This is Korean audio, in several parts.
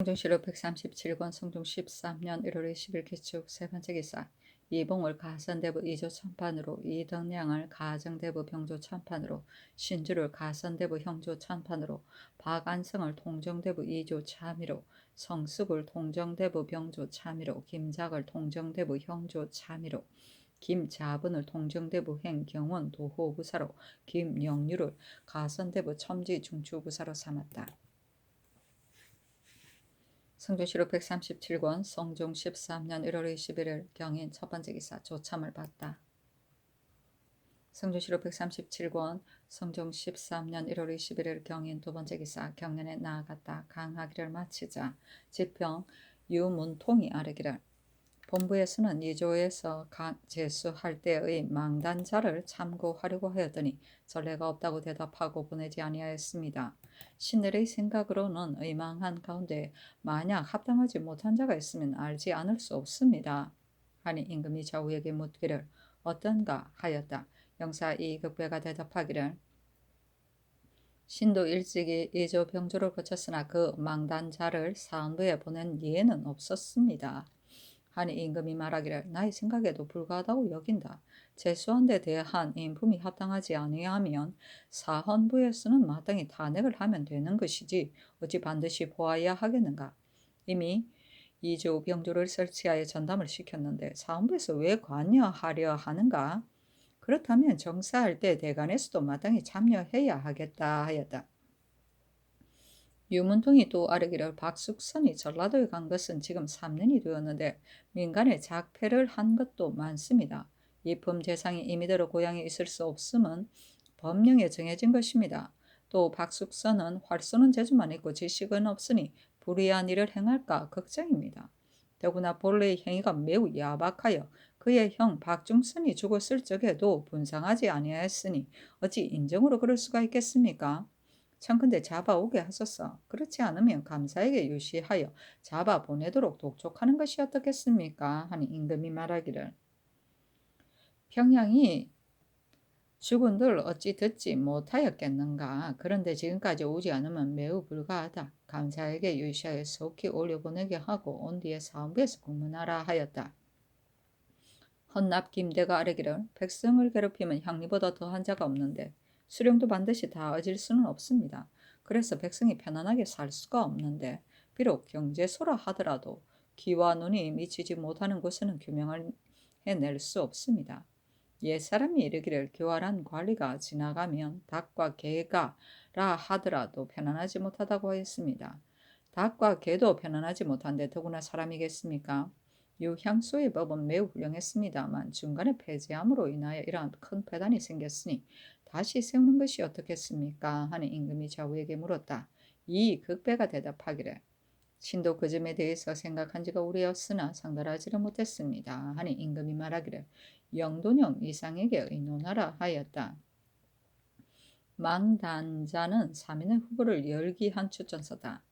성종실록 137권 성종 13년 1월 20일 기축 세 번째 기사. 이봉을 가선대부 이조 천판으로, 이덕량을 가정대부 병조 천판으로, 신주를 가선대부 형조 천판으로, 박안성을 동정대부 이조 참의로, 성숙을 동정대부 병조 참의로, 김작을 동정대부 형조 참의로, 김자분을 동정대부 행경원 도호부사로, 김영유를 가선대부 첨지 중추부사로 삼았다. 성종실록 137권 성종 13년 1월 21일 경인 첫 번째 기사. 조참을 받다. 성종실록 137권 성종 13년 1월 21일 경인 두 번째 기사. 경연에 나아갔다. 강하기를 마치자 지평 유문통이 아뢰기를, 본부에서는 이조에서 제수할 때의 망단자를 참고하려고 하였더니 전례가 없다고 대답하고 보내지 아니하였습니다. 신들의 생각으로는 의망한 가운데 만약 합당하지 못한 자가 있으면 알지 않을 수 없습니다. 하니 임금이 좌우에게 묻기를 어떤가 하였다. 영사 이극배가 대답하기를, 신도 일찍이 이조 병조를 거쳤으나 그 망단자를 사헌부에 보낸 예는 없었습니다. 하니 임금이 말하기를, 나의 생각에도 불가하다고 여긴다. 제수한 데 대한 인품이 합당하지 아니하면 사헌부에서는 마땅히 탄핵을 하면 되는 것이지 어찌 반드시 보아야 하겠는가. 이미 이조 병조를 설치하여 전담을 시켰는데 사헌부에서 왜 관여하려 하는가. 그렇다면 정사할 때 대간에서도 마땅히 참여해야 하겠다 하였다. 유문통이 또 아뢰기를, 박숙선이 전라도에 간 것은 지금 3년이 되었는데 민간에 작패를 한 것도 많습니다. 이품 재상이 임의대로 고향에 있을 수 없음은 법령에 정해진 것입니다. 또 박숙선은 활 쏘는 재주만 있고 지식은 없으니 불의한 일을 행할까 걱정입니다. 더구나 본래의 행위가 매우 야박하여 그의 형 박중선이 죽었을 적에도 분상하지 아니하였으니 어찌 인정으로 그럴 수가 있겠습니까? 청컨대 잡아오게 하소서. 그렇지 않으면 감사에게 유시하여 잡아 보내도록 독촉하는 것이 어떻겠습니까? 하니 임금이 말하기를, 평양이 죽은들 어찌 듣지 못하였겠는가. 그런데 지금까지 오지 않으면 매우 불가하다. 감사에게 유시하여 속히 올려보내게 하고 온 뒤에 사헌부에서 공문하라 하였다. 헌납 김대가 아뢰기를, 백성을 괴롭히면 형리보다 더한 자가 없는데 수령도 반드시 다 어질 수는 없습니다. 그래서 백성이 편안하게 살 수가 없는데 비록 경제소라 하더라도 귀와 눈이 미치지 못하는 곳에는 규명을 해낼 수 없습니다. 옛사람이 이르기를, 교활한 관리가 지나가면 닭과 개가라 하더라도 편안하지 못하다고 하였습니다. 닭과 개도 편안하지 못한데 더구나 사람이겠습니까? 유향소의 법은 매우 훌륭했습니다만 중간에 폐지함으로 인하여 이러한 큰 폐단이 생겼으니 다시 세우는 것이 어떻겠습니까? 하는 임금이 좌우에게 물었다. 이 극배가 대답하기를, 신도 그 점에 대해서 생각한 지가 오래였으나 상달하지를 못했습니다. 하니 임금이 말하기를, 영돈형 이상에게 의논하라 하였다. 망단자는 3인의 후보를 열기한 추천서다.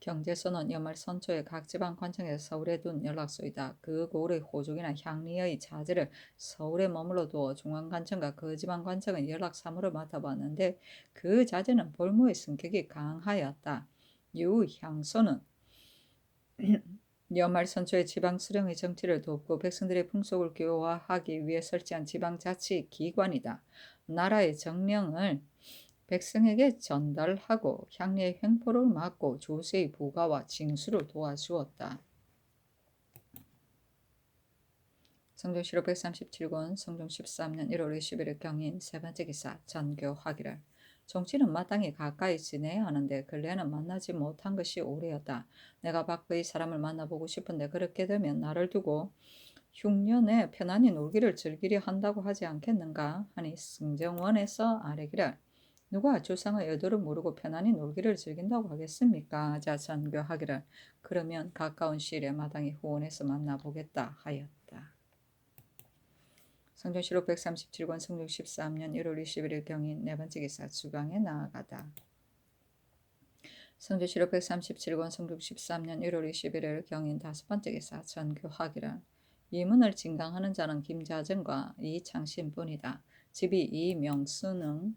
경제서는 연말 선초에 각 지방 관청에서 서울에 둔 연락소이다. 그 고을의 호족이나 향리의 자제를 서울에 머물러 두어 중앙관청과 그 지방 관청은 연락사무를 맡아봤는데 그 자제는 볼모의 성격이 강하였다. 유향소는 연말 선초에 지방 수령의 정치를 돕고 백성들의 풍속을 교화하기 위해 설치한 지방자치기관이다. 나라의 정령을 백성에게 전달하고 향리의 횡포를 막고 조세의 부과와 징수를 도와주었다. 성종실록 137권 성종 13년 1월 21일 경인 세 번째 기사. 전교하기를, 정치는 마땅히 가까이 지내야 하는데 근래에는 만나지 못한 것이 오래였다. 내가 밖의 사람을 만나보고 싶은데 그렇게 되면 나를 두고 흉년에 편안히 놀기를 즐기려 한다고 하지 않겠는가 하니 승정원에서 아뢰기를, 누가 조상의 의도를 모르고 편안히 놀기를 즐긴다고 하겠습니까? 하자 전교하기를, 그러면 가까운 시일에 마땅히 후원해서 만나보겠다 하였다. 성종실록 137권 성종 13년 1월 21일 경인 네 번째 기사. 주강에 나아가다. 성종실록 137권 성종 13년 1월 21일 경인 다섯 번째 기사. 전교하기를, 이문을 진강하는 자는 김자정과 이창신뿐이다. 집이 이명수는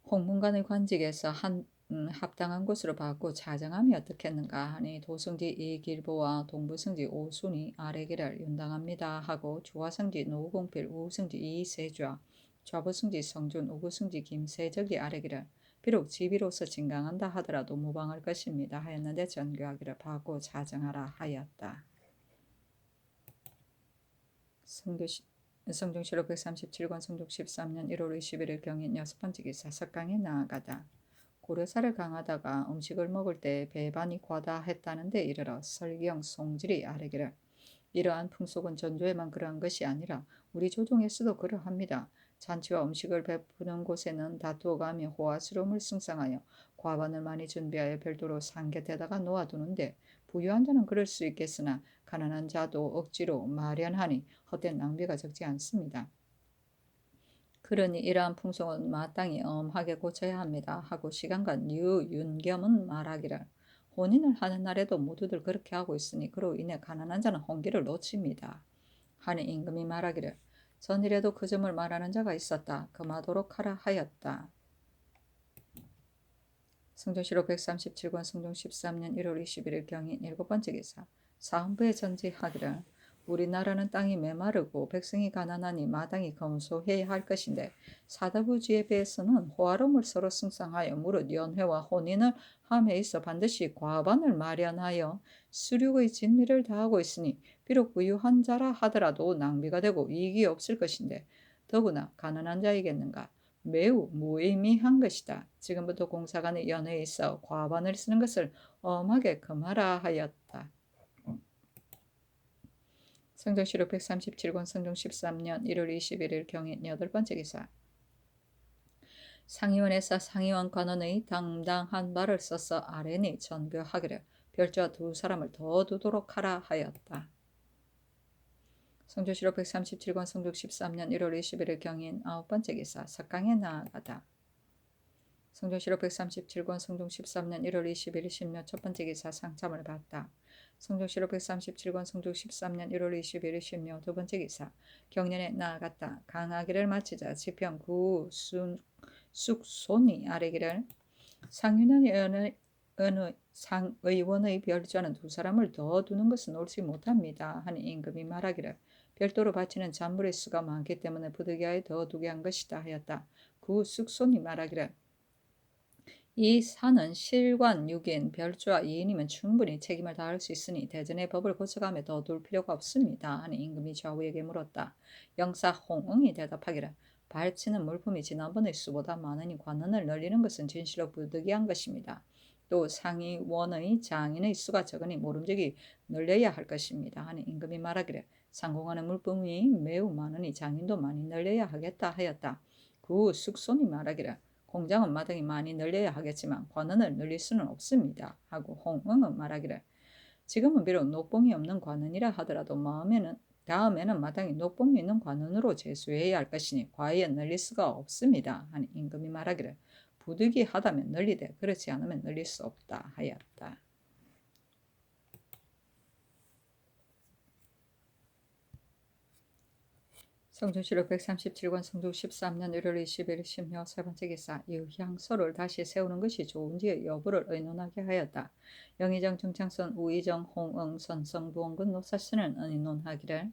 홍문관의 관직에서 한 합당한 곳으로 받고 자정함이 어떻겠는가 하니 도성지 이길보와 동부성지 오순이 아래기를 윤당합니다 하고 주화성지 노공필 우성지 이세좌 좌부성지 성준 우구성지 김세적이 아래기를 비록 지비로서 진강한다 하더라도 무방할 것입니다 하였는데 전교하기를 받고 자정하라 하였다. 성중시록 137권 성중 13년 1월 21일 경인 6번째 기사 석강에 나아가다. 고려사를 강하다가 음식을 먹을 때 배반이 과다했다는 데 이르러 설경 송질이 아뢰기를 이러한 풍속은 전조에만 그러한 것이 아니라 우리 조정에서도 그러합니다. 잔치와 음식을 베푸는 곳에는 다투어가며 호화스러움을 승상하여 과반을 많이 준비하여 별도로 상곁에다가 놓아두는데 부유한 자는 그럴 수 있겠으나 가난한 자도 억지로 마련하니 헛된 낭비가 적지 않습니다. 그러니 이러한 풍속은 마땅히 엄하게 고쳐야 합니다 하고 시간간 유윤겸은 말하기를 혼인을 하는 날에도 모두들 그렇게 하고 있으니 그로 인해 가난한 자는 홍기를 놓칩니다 하니 임금이 말하기를 전일에도 그 점을 말하는 자가 있었다. 금하도록 하라 하였다. 성종시록 137권 성종 13년 1월 21일 경인 7번째 기사 사헌부에 전지하기를 우리나라는 땅이 메마르고 백성이 가난하니 마땅히 검소해야 할 것인데 사다부지에 비해서는 호화로움을 서로 승상하여 무릇 연회와 혼인을 함에 있어 반드시 과반을 마련하여 수륙의 진미를 다하고 있으니 비록 부유한 자라 하더라도 낭비가 되고 이익이 없을 것인데 더구나 가난한 자이겠는가. 매우 무의미한 것이다. 지금부터 공사간의 연회에 있어 과반을 쓰는 것을 엄하게 금하라 하였다. 성종시록 137권 성종 13년 1월 21일 경인 8번째 기사 상의원에서 상의원 관원의 당당한 말을 써서 아뢰니 전교하기를 별주와 2사람을 더 두도록 하라 하였다. 성종시록 137권 성종 13년 1월 21일 경인 9번째 기사 석강에 나아가다. 성종시록 137권 성종 13년 1월 21일 신묘 첫번째 기사 상참을 받다. 성종시록 137권 성종 13년 1월 21일 신묘 두번째 기사 경년에 나아갔다. 강하기를 마치자 지평 숙손이 아뢰기를 상윤원의 상의원의 별주하는 2사람을 더 두는 것은 옳지 못합니다 하니 임금이 말하기를 별도로 바치는 잔물의 수가 많기 때문에 부득이하여 더 두게 한 것이다 하였다. 숙손이 말하기를 이 사는 실관 6인 별주와 2인이면 충분히 책임을 다할 수 있으니 대전의 법을 고쳐가며 더 둘 필요가 없습니다 하니 임금이 좌우에게 물었다. 영사 홍응이 대답하기를 발치는 물품이 지난번의 수보다 많으니 관원을 늘리는 것은 진실로 부득이한 것입니다. 또 상의원의 장인의 수가 적으니 모름지기 늘려야 할 것입니다 하니 임금이 말하기를 상공하는 물품이 매우 많으니 장인도 많이 늘려야 하겠다 하였다. 숙손이 말하기를 공장은 마땅히 많이 늘려야 하겠지만 관원을 늘릴 수는 없습니다 하고 홍응은 말하기를 지금은 비록 녹봉이 없는 관원이라 하더라도 다음에는 마땅히 녹봉이 있는 관원으로 제수해야 할 것이니 과연 늘릴 수가 없습니다 하니 임금이 말하기를 부득이하다면 늘리되 그렇지 않으면 늘릴 수 없다 하였다. 성종시록 137권 성종 13년 1월 21일 신묘 세번째 기사 유향소를 다시 세우는 것이 좋은지의 여부를 의논하게 하였다. 영의정 정창선 우의정 홍응 선성부원군 노사씨는 의논하기를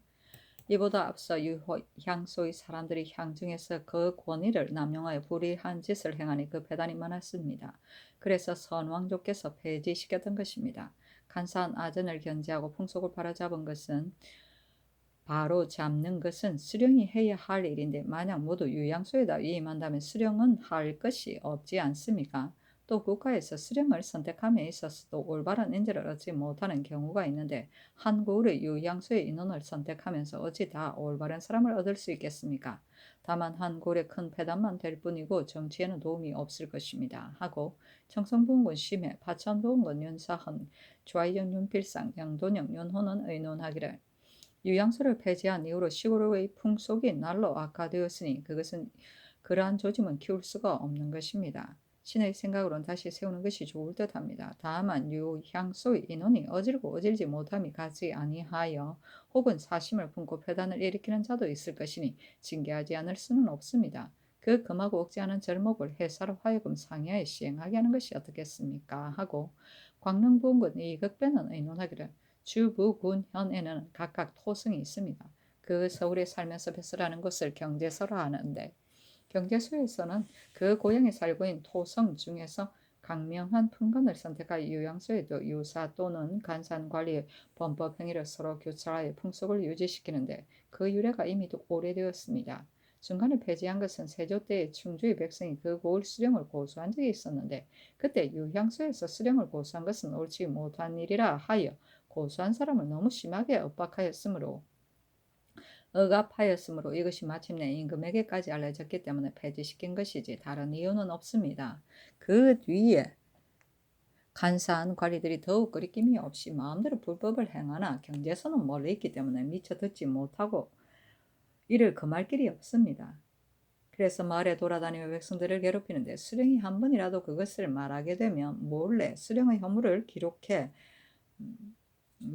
이보다 앞서 유향소의 사람들이 향중에서 그 권위를 남용하여 불의한 짓을 행하니 그 배단이 많았습니다. 그래서 선왕조께서 폐지시켰던 것입니다. 간사한 아전을 견제하고 풍속을 바로잡은 것은 바로 잡는 것은 수령이 해야 할 일인데 만약 모두 유양소에다 위임한다면 수령은 할 것이 없지 않습니까? 또 국가에서 수령을 선택함에 있어서도 올바른 인재를 얻지 못하는 경우가 있는데 한 고을의 유양소의 인원을 선택하면서 어찌 다 올바른 사람을 얻을 수 있겠습니까? 다만 한 고을의 큰 패단만 될 뿐이고 정치에는 도움이 없을 것입니다. 하고 청성부원군 심해, 파천부원군 윤사헌, 좌이정 윤필상, 양돈영, 윤호는 의논하기를 유양소를 폐지한 이후로 시골의 풍속이 날로 악화되었으니 그것은 그러한 조짐은 키울 수가 없는 것입니다. 신의 생각으로는 다시 세우는 것이 좋을 듯합니다. 다만 유향소의 인원이 어질고 어질지 못함이 가지 아니하여 혹은 사심을 품고 폐단을 일으키는 자도 있을 것이니 징계하지 않을 수는 없습니다. 그 금하고 억제하는 절목을 회사로 하여금 상야에 시행하게 하는 것이 어떻겠습니까? 하고 광릉부원군 이극배는 의논하기를 주부, 군, 현에는 각각 토성이 있습니다. 그 서울에 살면서 배설하는 것을 경제서라 하는데 경제서에서는 그 고향에 살고 있는 토성 중에서 강명한 품간을 선택하여 유양소에도 유사 또는 간산 관리의 범법 행위를 서로 교차하여 풍속을 유지시키는데 그 유래가 이미 오래되었습니다. 중간에 폐지한 것은 세조 때에 충주의 백성이 그 고을 수령을 고소한 적이 있었는데 그때 유향소에서 수령을 고소한 것은 옳지 못한 일이라 하여 고소한 사람을 너무 심하게 억압하였으므로 이것이 마침내 임금에게까지 알려졌기 때문에 폐지시킨 것이지 다른 이유는 없습니다. 그 뒤에 간사한 관리들이 더욱 거리낌이 없이 마음대로 불법을 행하나 경제서는 멀리 있기 때문에 미처 듣지 못하고 이를 금할 길이 없습니다. 그래서 마을에 돌아다니며 백성들을 괴롭히는데 수령이 한 번이라도 그것을 말하게 되면 몰래 수령의 허물을 기록해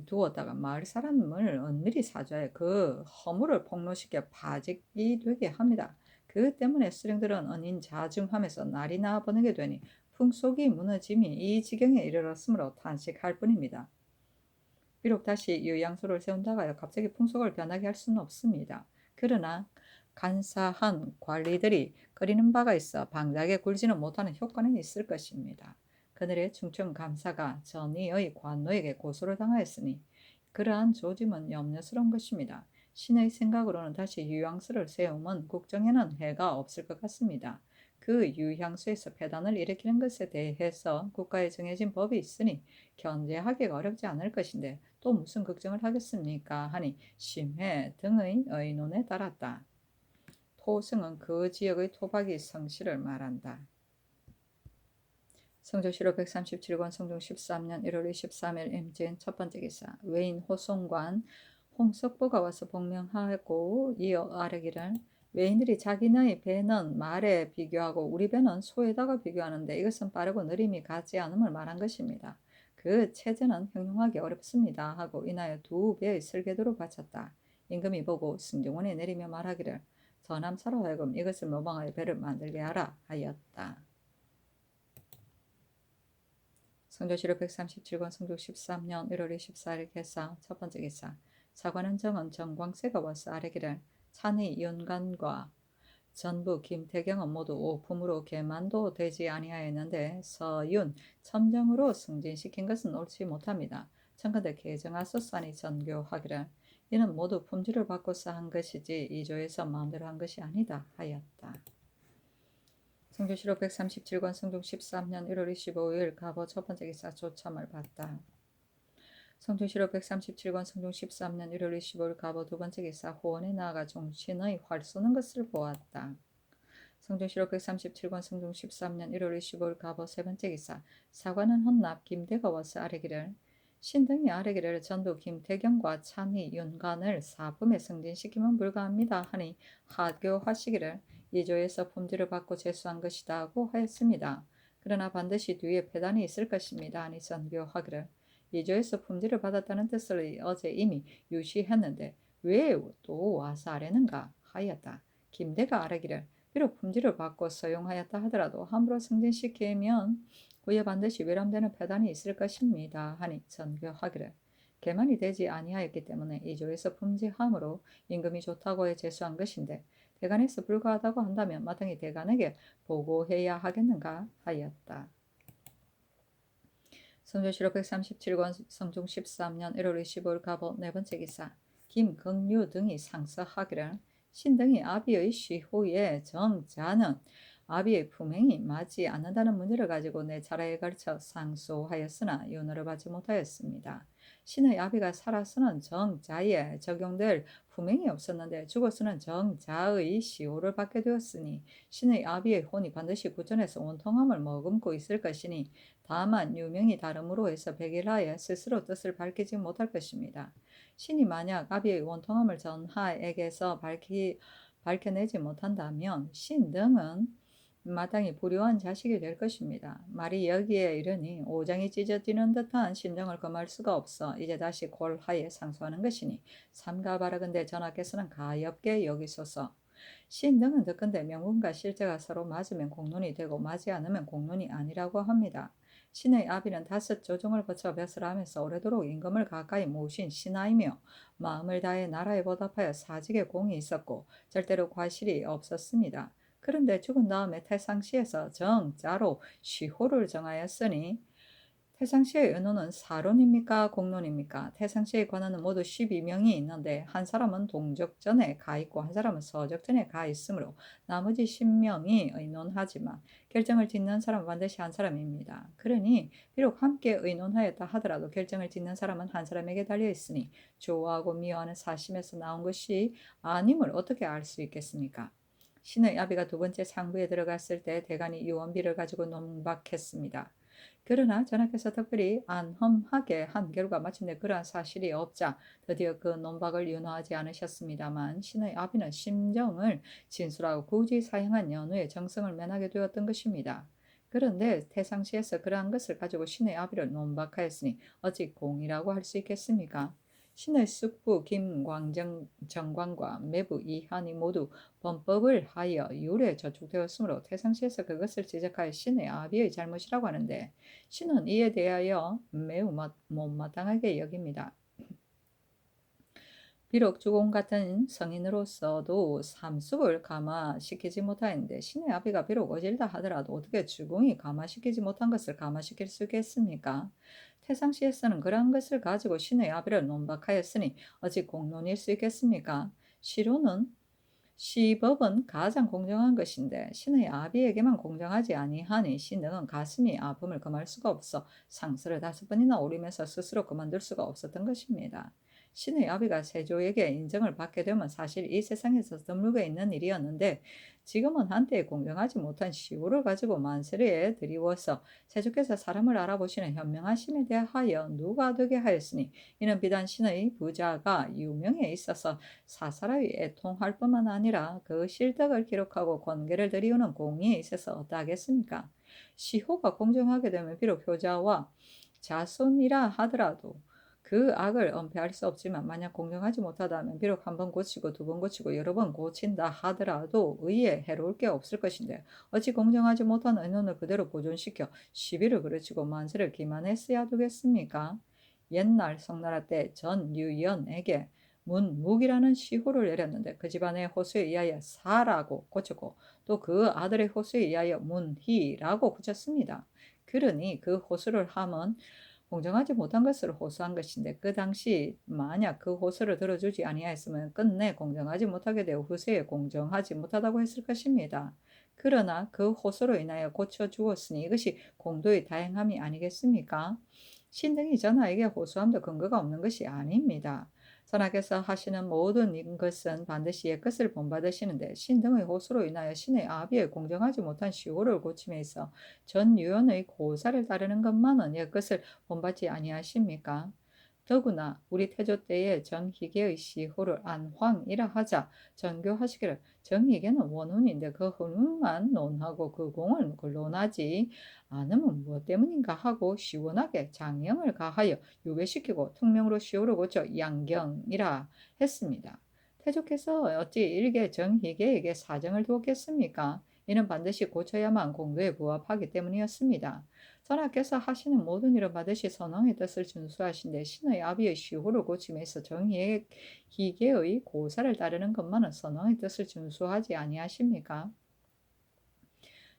두었다가 마을 사람을 은밀히 사주하여 그 허물을 폭로시켜 파직이 되게 합니다. 그 때문에 수령들은 은인 자중하면서 날이나 보내게 되니 풍속이 무너짐이 이 지경에 이르렀으므로 탄식할 뿐입니다. 비록 다시 유양소를 세운다고 하여 갑자기 풍속을 변하게 할 수는 없습니다. 그러나 간사한 관리들이 거리는 바가 있어 방작에 굴지는 못하는 효과는 있을 것입니다. 그늘의 충청감사가 전의의 관노에게 고소를 당하였으니 그러한 조짐은 염려스러운 것입니다. 신의 생각으로는 다시 유양소를 세우면 국정에는 해가 없을 것 같습니다. 그 유향소에서 폐단을 일으키는 것에 대해서 국가에 정해진 법이 있으니 견제하기가 어렵지 않을 것인데 또 무슨 걱정을 하겠습니까? 하니 심해 등의 의논에 따랐다. 토승은 그 지역의 토박이 성씨를 말한다. 성조실록 137권 성종 13년 1월 23일 임진 첫 번째 기사 외인 호송관 홍석보가 와서 복명하고 이어 아뢰기를 외인들이 자기네의 배는 말에 비교하고 우리 배는 소에다가 비교하는데 이것은 빠르고 느림이 같지 않음을 말한 것입니다. 그 체제는 형용하기 어렵습니다 하고 인하여 두 배의 설계도를 바쳤다. 임금이 보고 승정원에 내리며 말하기를 전함사로 하여금 이것을 모방하여 배를 만들게 하라 하였다. 성조실록 137권 성조 13년 1월 24일 개사 첫 번째 기사 사관은 정은 정광세가 와서 아뢰기를 찬의 윤관과 전부 김태경은 모두 오품으로 계만도 되지 아니하였는데 서윤 첨정으로 승진시킨 것은 옳지 못합니다. 청컨대 개정하소서니 전교하기를 이는 모두 품질을 바꿔서 한 것이지 이조에서 마음대로 한 것이 아니다 하였다. 성조실록 137권 성종 13년 1월 25일 가보 첫 번째 기사 조참을 받다. 성조실록 137권 성종 13년 1월 25일 가보 두 번째 기사 호원에 나아가 종신의 활 쏘는 것을 보았다. 성조실록 137권 성종 13년 1월 25일 가보 세 번째 기사 사관은 헌납 김대가 와서 아뢰기를 신등이 아뢰기를 전도 김태경과 찬희 윤관을 사품에 승진시키면 불가합니다 하니 하교하시기를 이조에서 품질을 받고 제수한 것이다 하고 하였습니다. 그러나 반드시 뒤에 폐단이 있을 것입니다 하니 전교하기를 이조에서 품질을 받았다는 뜻을 어제 이미 유시했는데 왜 또 와서 아뢰는가 하였다. 김대가 아뢰기를 비록 품질을 받고 서용하였다 하더라도 함부로 승진시키면 후에 반드시 외람되는 폐단이 있을 것입니다 하니 전교하기를 개만이 되지 아니하였기 때문에 이조에서 품질함으로 임금이 좋다고 해 제수한 것인데 대간에서 불가하다고 한다면 마땅히 대간에게 보고해야 하겠는가 하였다. 성조실록 137권 성종 13년 1월 25일 가보 네 번째 기사 김긍류 등이 상서하기를 신등이 아비의 시후에 정자는 아비의 품행이 맞지 않는다는 문제를 가지고 내 차례에 걸쳐 상소하였으나 윤허를 받지 못하였습니다. 신의 아비가 살아서는 정자에 적용될 품행이 없었는데 죽어서는 정자의 시호를 받게 되었으니 신의 아비의 혼이 반드시 구전에서 온통함을 머금고 있을 것이니 다만 유명이 다름으로 해서 백일하에 스스로 뜻을 밝히지 못할 것입니다. 신이 만약 아비의 원통함을 전하에게서 밝혀내지 못한다면 신 등은 마땅히 불효한 자식이 될 것입니다. 말이 여기에 이르니 오장이 찢어지는 듯한 심정을 금할 수가 없어 이제 다시 골하에 상소하는 것이니 삼가 바라건대 전하께서는 가엾게 여기소서. 신등은 듣건대 명분과 실제가 서로 맞으면 공론이 되고 맞지 않으면 공론이 아니라고 합니다. 신의 아비는 5조정을 거쳐 벼슬 하면서 오래도록 임금을 가까이 모신 신하이며 마음을 다해 나라에 보답하여 사직에 공이 있었고 절대로 과실이 없었습니다. 그런데 죽은 다음에 태상시에서 정자로 시호를 정하였으니 태상시의 은호는 사론입니까? 공론입니까? 태상시의 관원은 모두 12명이 있는데 한 사람은 동적전에 가 있고 한 사람은 서적전에 가 있으므로 나머지 10명이 의논하지만 결정을 짓는 사람은 반드시 한 사람입니다. 그러니 비록 함께 의논하였다 하더라도 결정을 짓는 사람은 한 사람에게 달려 있으니 좋아하고 미워하는 사심에서 나온 것이 아님을 어떻게 알 수 있겠습니까? 신의 아비가 두 번째 상부에 들어갔을 때 대간이 유언비를 가지고 논박했습니다. 그러나 전하께서 특별히 안험하게 한 결과 마침내 그러한 사실이 없자 드디어 그 논박을 윤호하지 않으셨습니다만 신의 아비는 심정을 진술하고 굳이 사용한 연후에 정성을 면하게 되었던 것입니다. 그런데 태상시에서 그러한 것을 가지고 신의 아비를 논박하였으니 어찌 공이라고 할 수 있겠습니까? 신의 숙부 김광정과 매부 이한이 모두 범법을 하여 유례에 저촉되었으므로 태상시에서 그것을 지적하여 신의 아비의 잘못이라고 하는데 신은 이에 대하여 매우 못마땅하게 여깁니다. 비록 주공 같은 성인으로서도 삼습을 감화시키지 못하였는데 신의 아비가 비록 어질다 하더라도 어떻게 주공이 감화시키지 못한 것을 감화시킬 수 있겠습니까? 태상시에서는 그러한 것을 가지고 신의 아비를 논박하였으니 어찌 공론일 수 있겠습니까? 시로는 시법은 가장 공정한 것인데 신의 아비에게만 공정하지 아니하니 신등은 가슴이 아픔을 금할 수가 없어 상스를 5번이나 오리면서 스스로 그만둘 수가 없었던 것입니다. 신의 아비가 세조에게 인정을 받게 되면 사실 이 세상에서 드물게 있는 일이었는데 지금은 한때 공정하지 못한 시호를 가지고 만세리에 드리워서 세조께서 사람을 알아보시는 현명하심에 대하여 누가 되게 하였으니 이는 비단 신의 부자가 유명에 있어서 사사라이 애통할 뿐만 아니라 그 실덕을 기록하고 권계를 드리우는 공의에 있어서 어떠하겠습니까? 시호가 공정하게 되면 비록 효자와 자손이라 하더라도 그 악을 은폐할 수 없지만 만약 공정하지 못하다면 비록 한 번 고치고 2번 고치고 여러 번 고친다 하더라도 의에 해로울 게 없을 것인데 어찌 공정하지 못한 의논을 그대로 보존시켜 시비를 그르치고 만세를 기만했어야 되겠습니까? 옛날 성나라 때 전유연에게 문묵이라는 시호를 내렸는데 그 집안의 호수에 의하여 사라고 고쳤고 또 그 아들의 호수에 의하여 문희라고 고쳤습니다. 그러니 그 호수를 함은 공정하지 못한 것을 호소한 것인데 그 당시 만약 그 호소를 들어주지 아니하였으면 끝내 공정하지 못하게 되어 후세에 공정하지 못하다고 했을 것입니다. 그러나 그 호소로 인하여 고쳐주었으니 이것이 공도의 다행함이 아니겠습니까? 신등이 전하에게 호소함도 근거가 없는 것이 아닙니다. 전하께서 하시는 모든 것은 반드시 옛것을 본받으시는데 신등의 호소로 인하여 신의 아비의 공정하지 못한 시호를 고침에 있어 전유연의 고사를 따르는 것만은 옛것을 본받지 아니하십니까? 더구나 우리 태조 때에 정희계의 시호를 안황이라 하자 정교하시기를 정희계는 원훈인데 그 훈훈만 논하고 그 공을 논하지 않으면 무엇 때문인가 하고 시원하게 장령을 가하여 유배시키고 특명으로 시호를 고쳐 양경이라 했습니다. 태조께서 어찌 일개 정희계에게 사정을 두었겠습니까? 이는 반드시 고쳐야만 공도에 부합하기 때문이었습니다. 전하께서 하시는 모든 일은 반드시 선왕의 뜻을 준수하신데 신의 아비의 시호를 고침에 있어 정의의 기계의 고사를 따르는 것만은 선왕의 뜻을 준수하지 아니하십니까?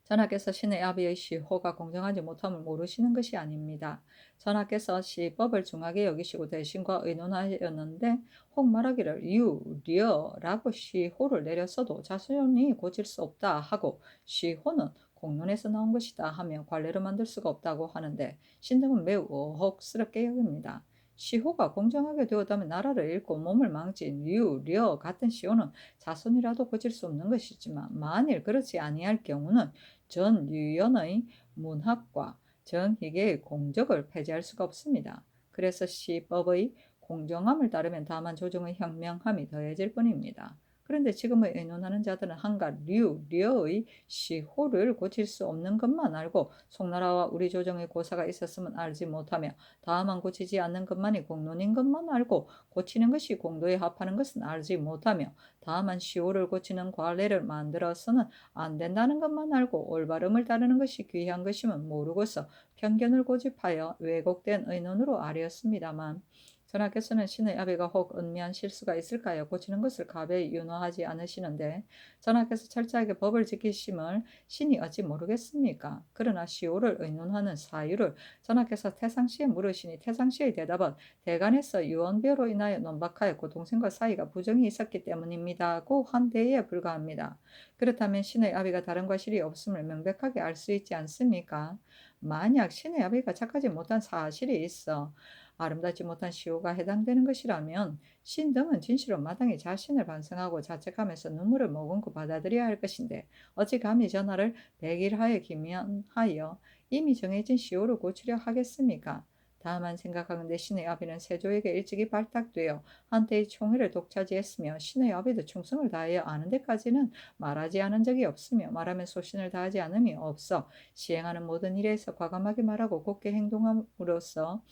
전하께서 신의 아비의 시호가 공정하지 못함을 모르시는 것이 아닙니다. 전하께서 시법을 중하게 여기시고 대신과 의논하였는데 혹 말하기를 유려라고 시호를 내렸어도 자손이 고칠 수 없다 하고 시호는 공론에서 나온 것이다 하며 관례를 만들 수가 없다고 하는데 신등은 매우 어혹스럽게 여깁니다. 시호가 공정하게 되었다면 나라를 잃고 몸을 망친 유려 같은 시호는 자손이라도 고칠 수 없는 것이지만 만일 그렇지 아니할 경우는 전유연의 문학과 정희계의 공적을 폐지할 수가 없습니다. 그래서 시법의 공정함을 따르면 다만 조정의 현명함이 더해질 뿐입니다. 그런데 지금의 의논하는 자들은 한가 류의 시호를 고칠 수 없는 것만 알고 송나라와 우리 조정의 고사가 있었음은 알지 못하며 다만 고치지 않는 것만이 공론인 것만 알고 고치는 것이 공도에 합하는 것은 알지 못하며 다만 시호를 고치는 관례를 만들어서는 안 된다는 것만 알고 올바름을 따르는 것이 귀한 것임은 모르고서 편견을 고집하여 왜곡된 의논으로 아뢰었습니다만 전하께서는 신의 아비가 혹 은미한 실수가 있을까요? 고치는 것을 가벼이 윤호하지 않으시는데 전하께서 철저하게 법을 지키심을 신이 어찌 모르겠습니까? 그러나 시호를 의논하는 사유를 전하께서 태상시에 물으시니 태상시의 대답은 대간에서 유언비어로 인하여 논박하였고 동생과 사이가 부정이 있었기 때문입니다고 한 데에 불과합니다. 그렇다면 신의 아비가 다른 과실이 없음을 명백하게 알 수 있지 않습니까? 만약 신의 아비가 착하지 못한 사실이 있어 아름답지 못한 시호가 해당되는 것이라면 신 등은 진실로 마땅히 자신을 반성하고 자책하면서 눈물을 머금고 받아들여야 할 것인데 어찌 감히 전하를 백일하에 기면하여 이미 정해진 시호를 고치려 하겠습니까? 다만 생각하건대 신의 아비는 세조에게 일찍이 발탁되어 한때의 총회를 독차지했으며 신의 아비도 충성을 다하여 아는 데까지는 말하지 않은 적이 없으며 말하면 소신을 다하지 않음이 없어 시행하는 모든 일에서 과감하게 말하고 곱게 행동함으로써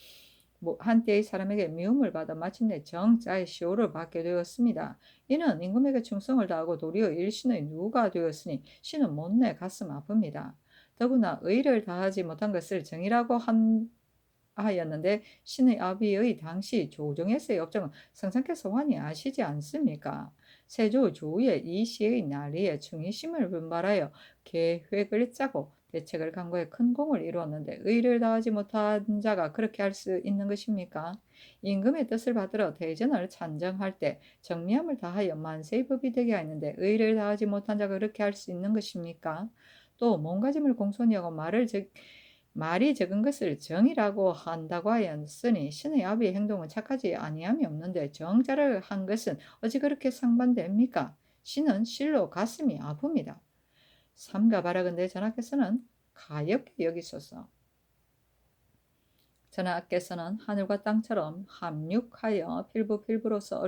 한때의 사람에게 미움을 받아 마침내 정자의 시호를 받게 되었습니다. 이는 임금에게 충성을 다하고 도리어 일신의 누가 되었으니 신은 못내 가슴 아픕니다. 더구나 의를 다하지 못한 것을 정의라고 하였는데 신의 아비의 당시 조정에서의 업적은 성상께서 환히 아시지 않습니까? 세조 조의 이 시의 난리에 충의심을 분발하여 계획을 짜고 대책을 강구해 큰 공을 이루었는데 의를 다하지 못한 자가 그렇게 할 수 있는 것입니까? 임금의 뜻을 받들어 대전을 찬정할 때 정미함을 다하여 만세의 법이 되게 하였는데 의를 다하지 못한 자가 그렇게 할 수 있는 것입니까? 또 몸가짐을 공손히 하고 말이 적은 것을 정이라고 한다고 하였으니 신의 아비의 행동은 착하지 아니함이 없는데 정자를 한 것은 어찌 그렇게 상반됩니까? 신은 실로 가슴이 아픕니다. 삼가 바라건대 전하께서는 가엾게 여기소서. 전하께서는 하늘과 땅처럼 합육하여 필부필부로서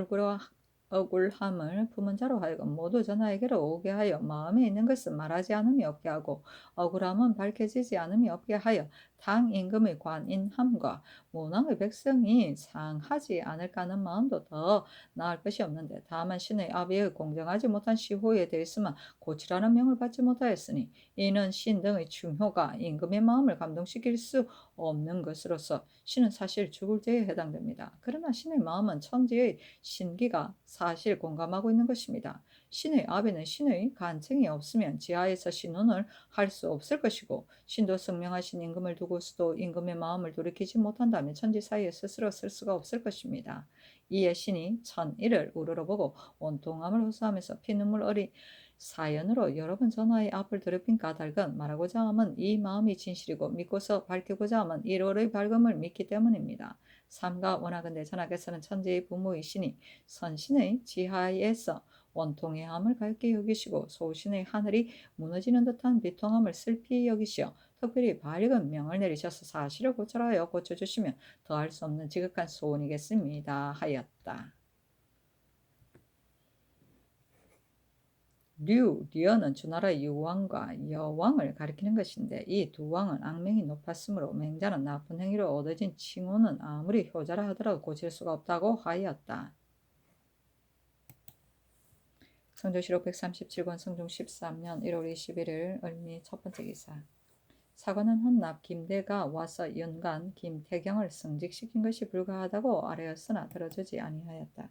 억울함을 품은 자로 하여금 모두 전하에게로 오게 하여 마음에 있는 것은 말하지 않음이 없게 하고 억울함은 밝혀지지 않음이 없게 하여 당 임금의 관인함과 문왕의 백성이 상하지 않을까 하는 마음도 더 나을 것이 없는데 다만 신의 아비의 공정하지 못한 시호에 대해서만 고치라는 명을 받지 못하였으니 이는 신 등의 충효가 임금의 마음을 감동시킬 수 없는 것으로서 신은 사실 죽을 죄에 해당됩니다. 그러나 신의 마음은 천지의 신기가 사실 공감하고 있는 것입니다. 신의 아비는 신의 간청이 없으면 지하에서 신혼을 할 수 없을 것이고 신도 성명하신 임금을 두고서도 임금의 마음을 돌이키지 못한다면 천지 사이에 스스로 쓸 수가 없을 것입니다. 이에 신이 천일을 우러러보고 온통함을 호소하면서 피눈물 어린 사연으로 여러 번 전하의 앞을 더럽힌 까닭은 말하고자 함은 이 마음이 진실이고 믿고서 밝히고자 함은 1월의 밝음을 믿기 때문입니다. 삼가 원하건대 전하께서는 천지의 부모이시니 선신의 지하에서 원통의 함을 밝게 여기시고 소신의 하늘이 무너지는 듯한 비통함을 슬피 여기시어 특별히 밝은 명을 내리셔서 사실을 고쳐라하여 고쳐주시면 더할 수 없는 지극한 소원이겠습니다 하였다. 류어는 주나라의 유왕과 여왕을 가리키는 것인데 이 두 왕은 악명이 높았으므로 맹자는 나쁜 행위로 얻어진 칭호는 아무리 효자라 하더라도 고칠 수가 없다고 하였다. 성조실록 137권 성종 13년 1월 21일 을미 첫 번째 기사. 사관은 헌납 김대가 와서 연간 김태경을 승직시킨 것이 불가하다고 아뢰었으나 들어주지 아니하였다.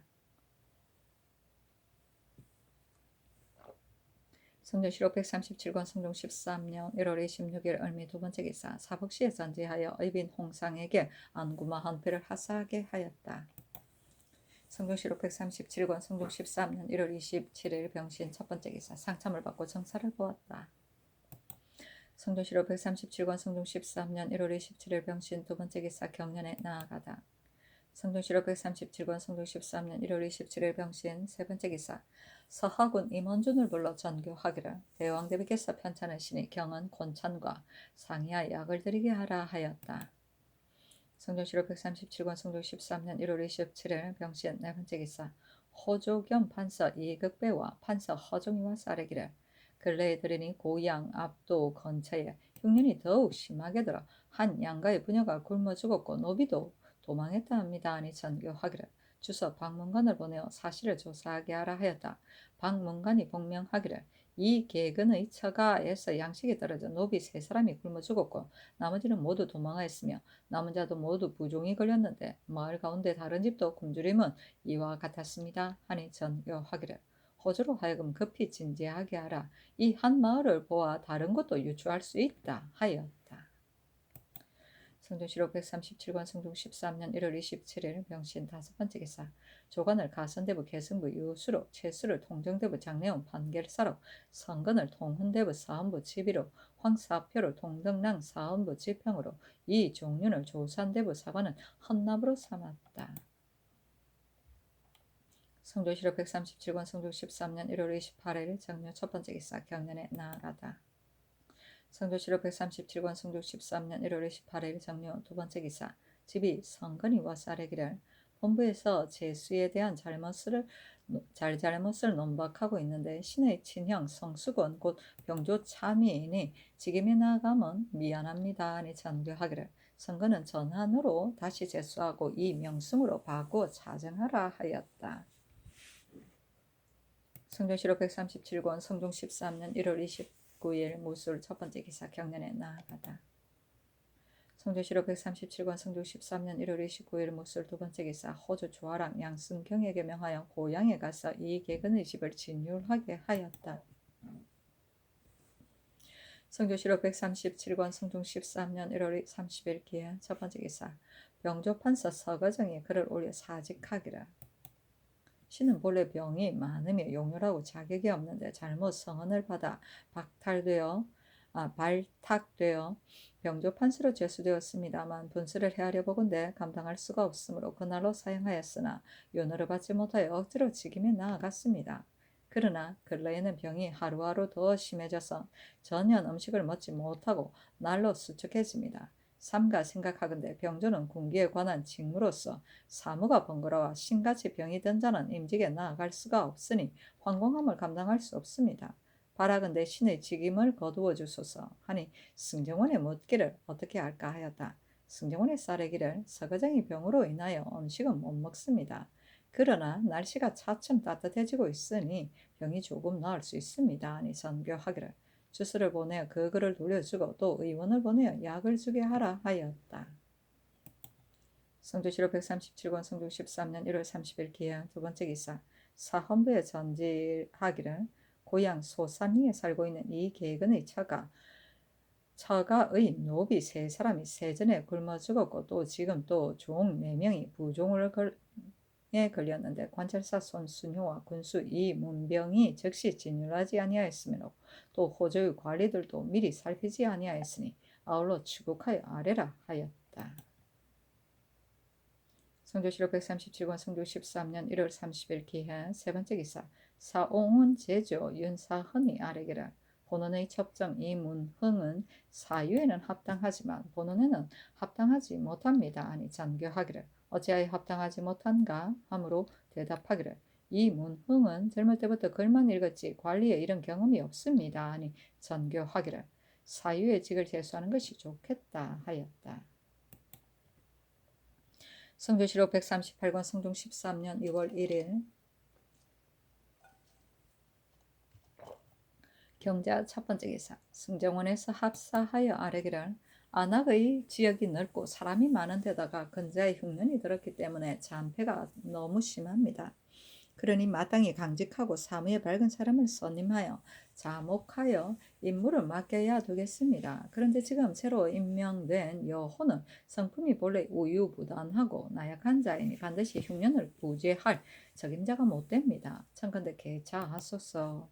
성조실록 137권 성종 13년 1월 26일 을미 두 번째 기사. 사복시에 전지하여 의빈 홍상에게 안구마 헌패를 하사하게 하였다. 성종실록 137권 성종 13년 1월 27일 병신 첫 번째 기사. 상참을 받고 정사를 보았다. 성종실록 137권 성종 13년 1월 27일 병신 두 번째 기사. 경년에 나아가다. 성종실록 137권 성종 13년 1월 27일 병신 세 번째 기사. 서하군 임원준을 불러 전교하기를 대왕대비께서 편찬하시니 경은 곤찬과 상의하 약을 드리게 하라 하였다. 성종실록 137권 성종 13년 1월 27일 병신 네 번째 기사. 호조 겸 판서 이극배와 판서 허종이와 싸르기를 근래에 들으니 고양 압도 건처에 흉년이 더욱 심하게 들어 한 양가의 부녀가 굶어 죽었고 노비도 도망했다 합니다. 하니 전교하기를 주서 박문관을 보내어 사실을 조사하게 하라 하였다. 박문관이 복명하기를 이 계근의 처가에서 양식이 떨어져 노비 3사람이 굶어 죽었고 나머지는 모두 도망하였으며 남은 자도 모두 부종이 걸렸는데 마을 가운데 다른 집도 굶주림은 이와 같았습니다. 하니 전교하기를 호주로 하여금 급히 진지하게 하라. 이 한 마을을 보아 다른 것도 유추할 수 있다 하였다. 성종실록 137권 성종 13년 1월 27일 병신 5번째 기사 조관을 가선대부 계승부 유수로 최수를 통정대부 장례원 판결사로 성근을 통훈대부 사헌부 지비로 황사표를 통등랑 사헌부 지평으로 이종륜을 조산대부 사관은 헌납으로 삼았다. 성조실록 137권 성종 13년 1월 28일 정묘 첫번째 기사 경년에 나아가다. 성조실록 137권 성종 13년 1월 28일 정묘 두번째 기사 집이 성건이와 쌀에기를 본부에서 제수에 대한 잘못을 논박하고 있는데 신의 친형 성수건 곧 병조 참의인이 직임에 나아가면 미안합니다 하니 전교하기를 성건은 전한으로 다시 제수하고 이 명승으로 바꾸어 자정하라 하였다. 성종실록 137권 성종 13년 1월 29일 무술 첫번째 기사 경년에 나아가다. 성종실록 137권 성종 13년 1월 29일 무술 두번째 기사 호주 조아랑 양승경에게 명하여 고향에 가서 이 계근의 집을 진율하게 하였다. 성종실록 137권 성종 13년 1월 30일 기한 첫번째 기사 병조판서 서거정이 글을 올려 사직하기를 신은 본래 병이 많으며 용혈하고 자격이 없는데 잘못 성언을 받아 발탁되어 병조판수로 제수되었습니다만 분수를 헤아려 보건대 감당할 수가 없으므로 그날로 사형하였으나 윤허를 받지 못하여 억지로 직임에 나아갔습니다. 그러나 근래에는 병이 하루하루 더 심해져서 전혀 음식을 먹지 못하고 날로 수척해집니다. 삼가 생각하건대 병조는 군기에 관한 직무로서 사무가 번거로워 신같이 병이 든 자는 임직에 나아갈 수가 없으니 황공함을 감당할 수 없습니다. 바라건대 신의 직임을 거두어 주소서 하니 승정원에 묻기를 어떻게 할까 하였다. 승정원에 싸르기를 서거장이 병으로 인하여 음식은 못 먹습니다. 그러나 날씨가 차츰 따뜻해지고 있으니 병이 조금 나을 수 있습니다. 하니 선교하기를 주스를 보내어 그 글을 돌려주고 또 의원을 보내어 약을 주게 하라 하였다. 성조실록 137권 성종 13년 1월 30일 기한 두번째 기사 사헌부에 전지하기를 고향 소산리에 살고 있는 이 계근의 처가의 노비 3사람이 세전에 굶어 죽었고 또 지금 또 종 4명이 부종을 걸렸는데 관찰사 손순효와 군수 이문병이 즉시 진율하지 아니하였으므로 또 호조의 관리들도 미리 살피지 아니하였으니 아울러 추국하여 아뢰라 하였다. 성조실록 137권 성종 13년 1월 30일 기한 세번째 기사 사옹은 제조 윤사헌이 아뢰기를 본원의 첩정 이문흥은 사유에는 합당하지만 본원에는 합당하지 못합니다. 하니 전교하기를 어찌하여 합당하지 못한가 하므로 대답하기를 이문흥은 젊을 때부터 글만 읽었지 관리에 이런 경험이 없습니다. 하니 전교하기를 사유의 직을 제수하는 것이 좋겠다 하였다. 성조실록 138권 성종 13년 2월 1일 경자 첫번째 기사 승정원에서 합사하여 아뢰기를 안악의 지역이 넓고 사람이 많은 데다가 근자에 흉년이 들었기 때문에 잔폐가 너무 심합니다. 그러니 마땅히 강직하고 사무에 밝은 사람을 선임하여 자목하여 임무를 맡겨야 되겠습니다. 그런데 지금 새로 임명된 여호는 성품이 본래 우유부단하고 나약한 자이니 반드시 흉년을 부재할 적임자가 못됩니다. 청컨대 개차하소서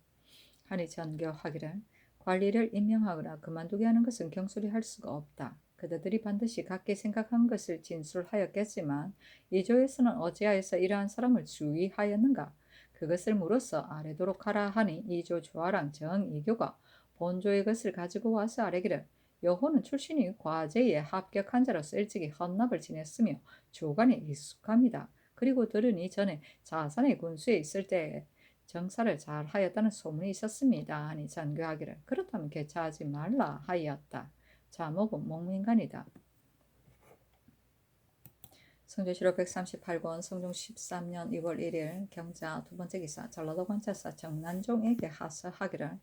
하니 전교하기를 관리를 임명하거나 그만두게 하는 것은 경솔히 할 수가 없다. 그들이 반드시 각기 생각한 것을 진술하였겠지만 이조에서는 어찌하여서 이러한 사람을 주의하였는가? 그것을 물어서 아뢰도록 하라 하니 이조 조아랑 정이교가 본조의 것을 가지고 와서 아뢰기를 여호는 출신이 과제에 합격한 자로서 일찍이 헌납을 지냈으며 조간에 익숙합니다. 그리고 들은 이전에 자산의 군수에 있을 때 정사를 잘 하였다는 소문이 있었습니다. 하니 전교하기를 그렇다면 개차하지 말라 하였다. 자목은 목민간이다. 성조실록 138권 성종 13년 2월 1일 경자 두 번째 기사 전라도 관찰사 정난종에게 하서하기를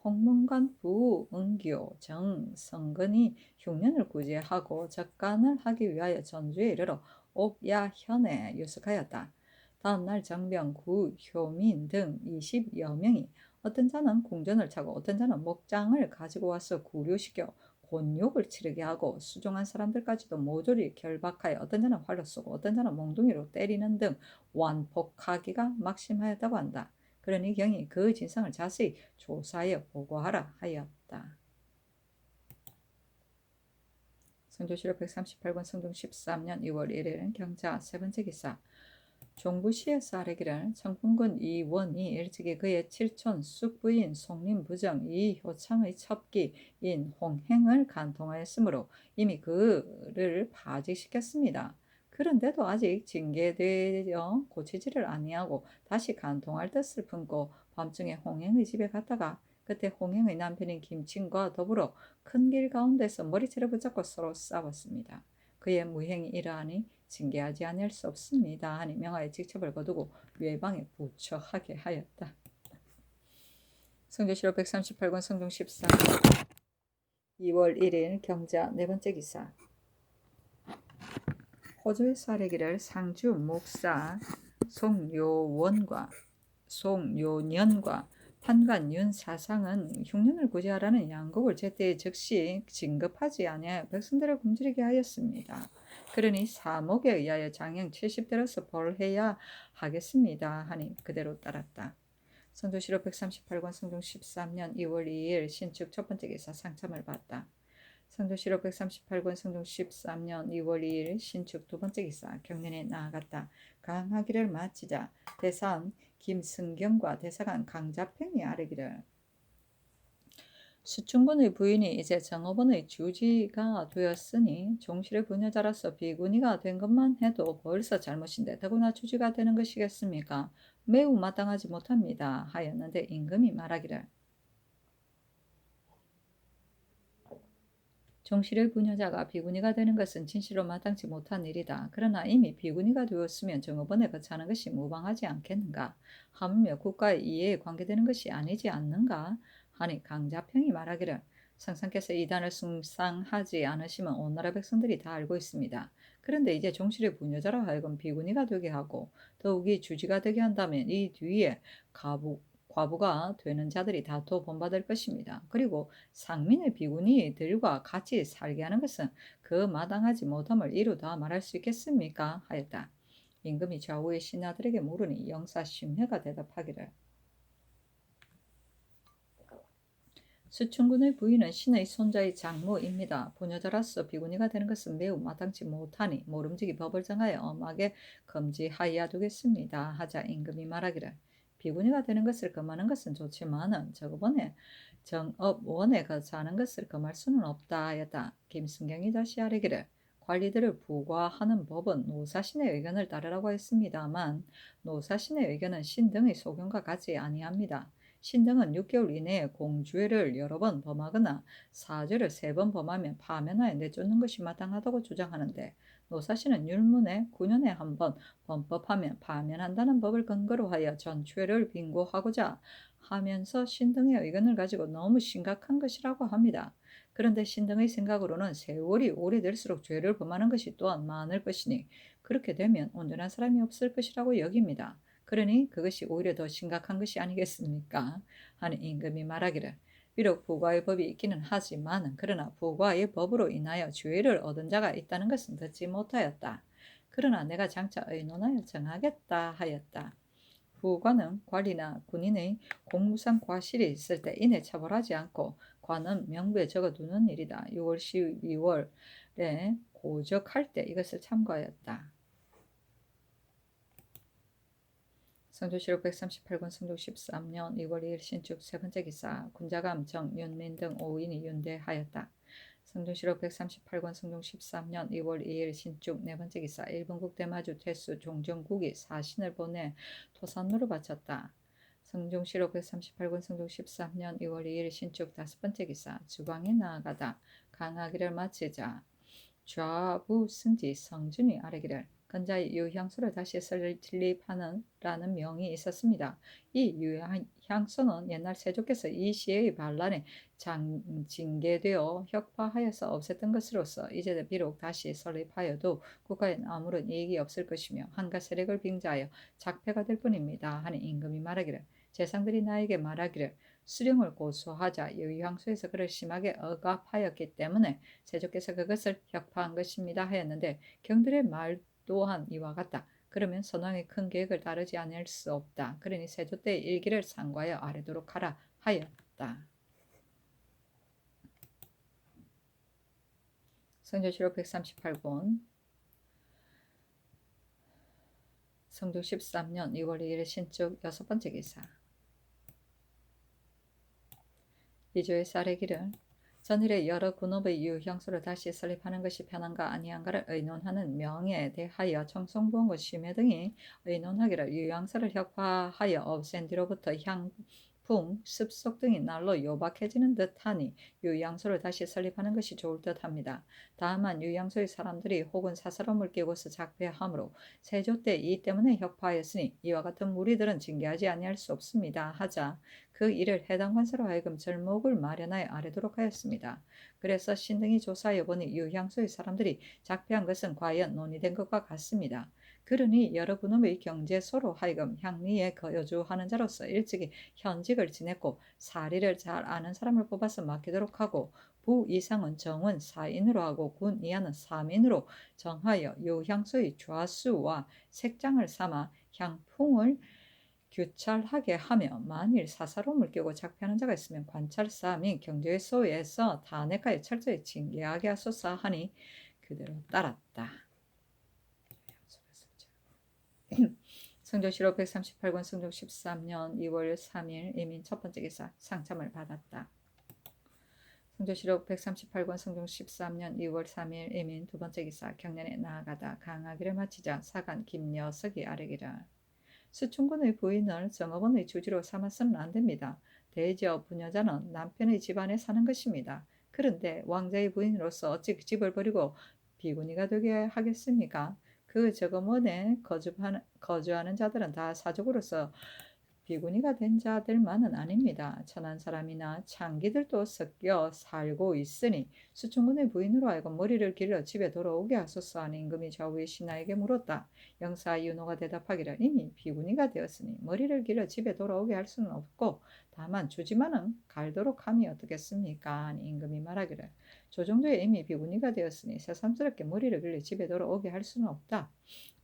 홍문관 부은교 정성근이 흉년을 구제하고 적간을 하기 위하여 전주에 이르러 옥야현에 유숙하였다. 다음날 정병, 구, 효민 등 20여 명이 어떤 자는 궁전을 차고 어떤 자는 목장을 가지고 와서 구류시켜 곤욕을 치르게 하고 수종한 사람들까지도 모조리 결박하여 어떤 자는 활로 쏘고 어떤 자는 몽둥이로 때리는 등 완폭하기가 막심하였다고 한다. 그러니 경이 그 진상을 자세히 조사하여 보고하라 하였다. 성조실록 138권 성종 13년 2월 1일 경자 세 번째 기사 종부시에서 아뢰기를 청풍군 이원이 일찍이 그의 칠촌 쑥부인 송림부정 이효창의 첩기인 홍행을 간통하였으므로 이미 그를 파직시켰습니다. 그런데도 아직 징계되어 고치지를 아니하고 다시 간통할 뜻을 품고 밤중에 홍행의 집에 갔다가 그때 홍행의 남편인 김친과 더불어 큰 길 가운데서 머리채를 붙잡고 서로 싸웠습니다. 그의 무행이 이러하니 징계하지 아니할 수 없습니다. 하니 명하에 직첩을 거두고 외방에 부처하게 하였다. 성조실록 138권 성종 14 2월 1일 경자 네 번째 기사 호주에서 아뢰기를 상주 목사 송요년과 판관 윤사상은 흉년을 구제하라는 양곡을 제때 즉시 진급하지 아니하여 백성들을 굶주리게 하였습니다. 그러니 사목에 의하여 장형 70대로서 벌해야 하겠습니다. 하니 그대로 따랐다. 성조실록 138권 성종 13년 2월 2일 신축 첫 번째 기사 상참을 받다. 성조실록 138권 성종 13년 2월 2일 신축 두 번째 기사 경련에 나아갔다. 강하기를 마치자 대사원 김승경과 대사관 강자평이 아뢰기를 수충군의 부인이 이제 정업원의 주지가 되었으니 종실의 부녀자로서 비구니가 된 것만 해도 벌써 잘못인데 더구나 주지가 되는 것이겠습니까? 매우 마땅하지 못합니다. 하였는데 임금이 말하기를 종실의 부녀자가 비구니가 되는 것은 진실로 마땅치 못한 일이다. 그러나 이미 비구니가 되었으면 정업원에 거처하는 것이 무방하지 않겠는가? 하물며 국가의 이해에 관계되는 것이 아니지 않는가? 하니 강자평이 말하기를 상상께서 이단을 숭상하지 않으시면 온 나라 백성들이 다 알고 있습니다. 그런데 이제 종실의 부녀자로 하여금 비구니가 되게 하고 더욱이 주지가 되게 한다면 이 뒤에 과부가 되는 자들이 다투어 본받을 것입니다. 그리고 상민의 비구니들과 같이 살게 하는 것은 그 마땅하지 못함을 이루다 말할 수 있겠습니까? 하였다. 임금이 좌우의 신하들에게 물으니 영사 심회가 대답하기를 수충군의 부인은 신의 손자의 장모입니다. 부녀자로서 비구니가 되는 것은 매우 마땅치 못하니 모름지기 법을 정하여 엄하게 금지하여야 되겠습니다. 하자 임금이 말하기를 비구니가 되는 것을 금하는 것은 좋지만은 저번에 정업원에 거처하는 것을 금할 수는 없다 하였다. 김승경이 다시 아뢰기를 관리들을 부과하는 법은 노사신의 의견을 따르라고 했습니다만 노사신의 의견은 신등의 소견과 같지 아니합니다. 신등은 6개월 이내에 공주회를 여러 번 범하거나 사죄를 3번 범하면 파면하여 내쫓는 것이 마땅하다고 주장하는데 노사신은 율문에 9년에 한 번 범법하면 파면한다는 법을 근거로 하여 전죄를 빙고하고자 하면서 신등의 의견을 가지고 너무 심각한 것이라고 합니다. 그런데 신등의 생각으로는 세월이 오래될수록 죄를 범하는 것이 또한 많을 것이니 그렇게 되면 온전한 사람이 없을 것이라고 여깁니다. 그러니 그것이 오히려 더 심각한 것이 아니겠습니까? 하는 임금이 말하기를 비록 부과의 법이 있기는 하지만 그러나 부과의 법으로 인하여 죄를 얻은 자가 있다는 것은 듣지 못하였다. 그러나 내가 장차 의논하여 정하겠다 하였다. 부과는 관리나 군인의 공무상 과실이 있을 때 이내 처벌하지 않고 관은 명부에 적어두는 일이다. 6월 12월에 고적할 때 이것을 참고하였다. 성조실록 138권 성종 13년 2월 2일 신축 세 번째 기사 군자감 정윤민 등 5인이 윤대하였다. 성종실록 138권 성종 13년 2월 2일 신축 네 번째 기사 일본국 대마주 태수 종정국이 사신을 보내 토산로를 바쳤다. 성종실록 138권 성종 13년 2월 2일 신축 다섯 번째 기사 주방에 나아가다 강하기를 마치자 좌부 승지 성준이 아래기를 근자의 유향소를 다시 설립하는 라는 명이 있었습니다. 이 유향소는 옛날 세조께서 이 시의 반란에 징계되어 혁파하여서 없앴던 것으로서 이제 비록 다시 설립하여도 국가엔 아무런 이익이 없을 것이며 한가 세력을 빙자하여 작패가 될 뿐입니다. 하니 임금이 말하기를 재상들이 나에게 말하기를 수령을 고소하자 유향소에서 그를 심하게 억압하였기 때문에 세조께서 그것을 혁파한 것입니다 하였는데 경들의 말 또한 이와 같다. 그러면 선왕의 큰 계획을 따르지 않을 수 없다. 그러니 세조 때의 일기를 상고하여 아래도록 하라 하였다. 성조실록 138권 성종 13년 2월 2일 신축 여섯 번째 기사 이조의 쌀의기를 전일에 여러 군업의 유향소를 다시 설립하는 것이 편한가 아니한가를 의논하는 명에 대하여 청송부원과 심해 등이 의논하기를 유향소를 혁파하여 없앤 뒤로부터 향풍, 습속 등이 날로 요박해지는 듯하니 유향소를 다시 설립하는 것이 좋을 듯합니다. 다만 유향소의 사람들이 혹은 사사로움을 끼고서 작폐하므로 세조 때 이 때문에 혁파하였으니 이와 같은 무리들은 징계하지 아니할 수 없습니다. 하자 그 일을 해당 관사로 하여금 절목을 마련하여 아뢰도록 하였습니다. 그래서 신등이 조사하여 보니 유향소의 사람들이 작폐한 것은 과연 논의된 것과 같습니다. 그러니 여러 군음의 경제소로 하여금 향리에 거주하는 자로서 일찍이 현직을 지냈고 사리를 잘 아는 사람을 뽑아서 맡기도록 하고 부 이상은 정원 4인으로 하고 군 이하는 3인으로 정하여 유향소의 좌수와 색장을 삼아 향풍을 규찰하게 하며 만일 사사로움을 끼고 작폐하는 자가 있으면 관찰사 및 경제소에서 탄핵하여 철저히 징계하게 하소서 하니 그대로 따랐다. 성조실록 138권 성종 13년 2월 3일 이민 첫 번째 기사 상참을 받았다. 성조실록 138권 성종 13년 2월 3일 이민 두 번째 기사 경련에 나아가다 강하기를 마치자 사간 김여석이 아뢰기를 수충군의 부인을 정업원의 주지로 삼아서는 안 됩니다. 대저 부녀자는 남편의 집안에 사는 것입니다. 그런데 왕자의 부인으로서 어찌 그 집을 버리고 비구니가 되게 하겠습니까? 그 정업원에 거주하는 자들은 다 사족으로서 비구니가 된 자들만은 아닙니다. 천한 사람이나 창기들도 섞여 살고 있으니 수충군의 부인으로 하여금 머리를 길러 집에 돌아오게 하소서 하는 임금이 좌우의 신하에게 물었다. 영사 윤호가 대답하기를 이미 비구니가 되었으니 머리를 길러 집에 돌아오게 할 수는 없고 다만 주지만은 갈도록 함이 어떻겠습니까? 하니 임금이 말하기를 조정도에 이미 비구니가 되었으니 새삼스럽게 머리를 길러 집에 돌아오게 할 수는 없다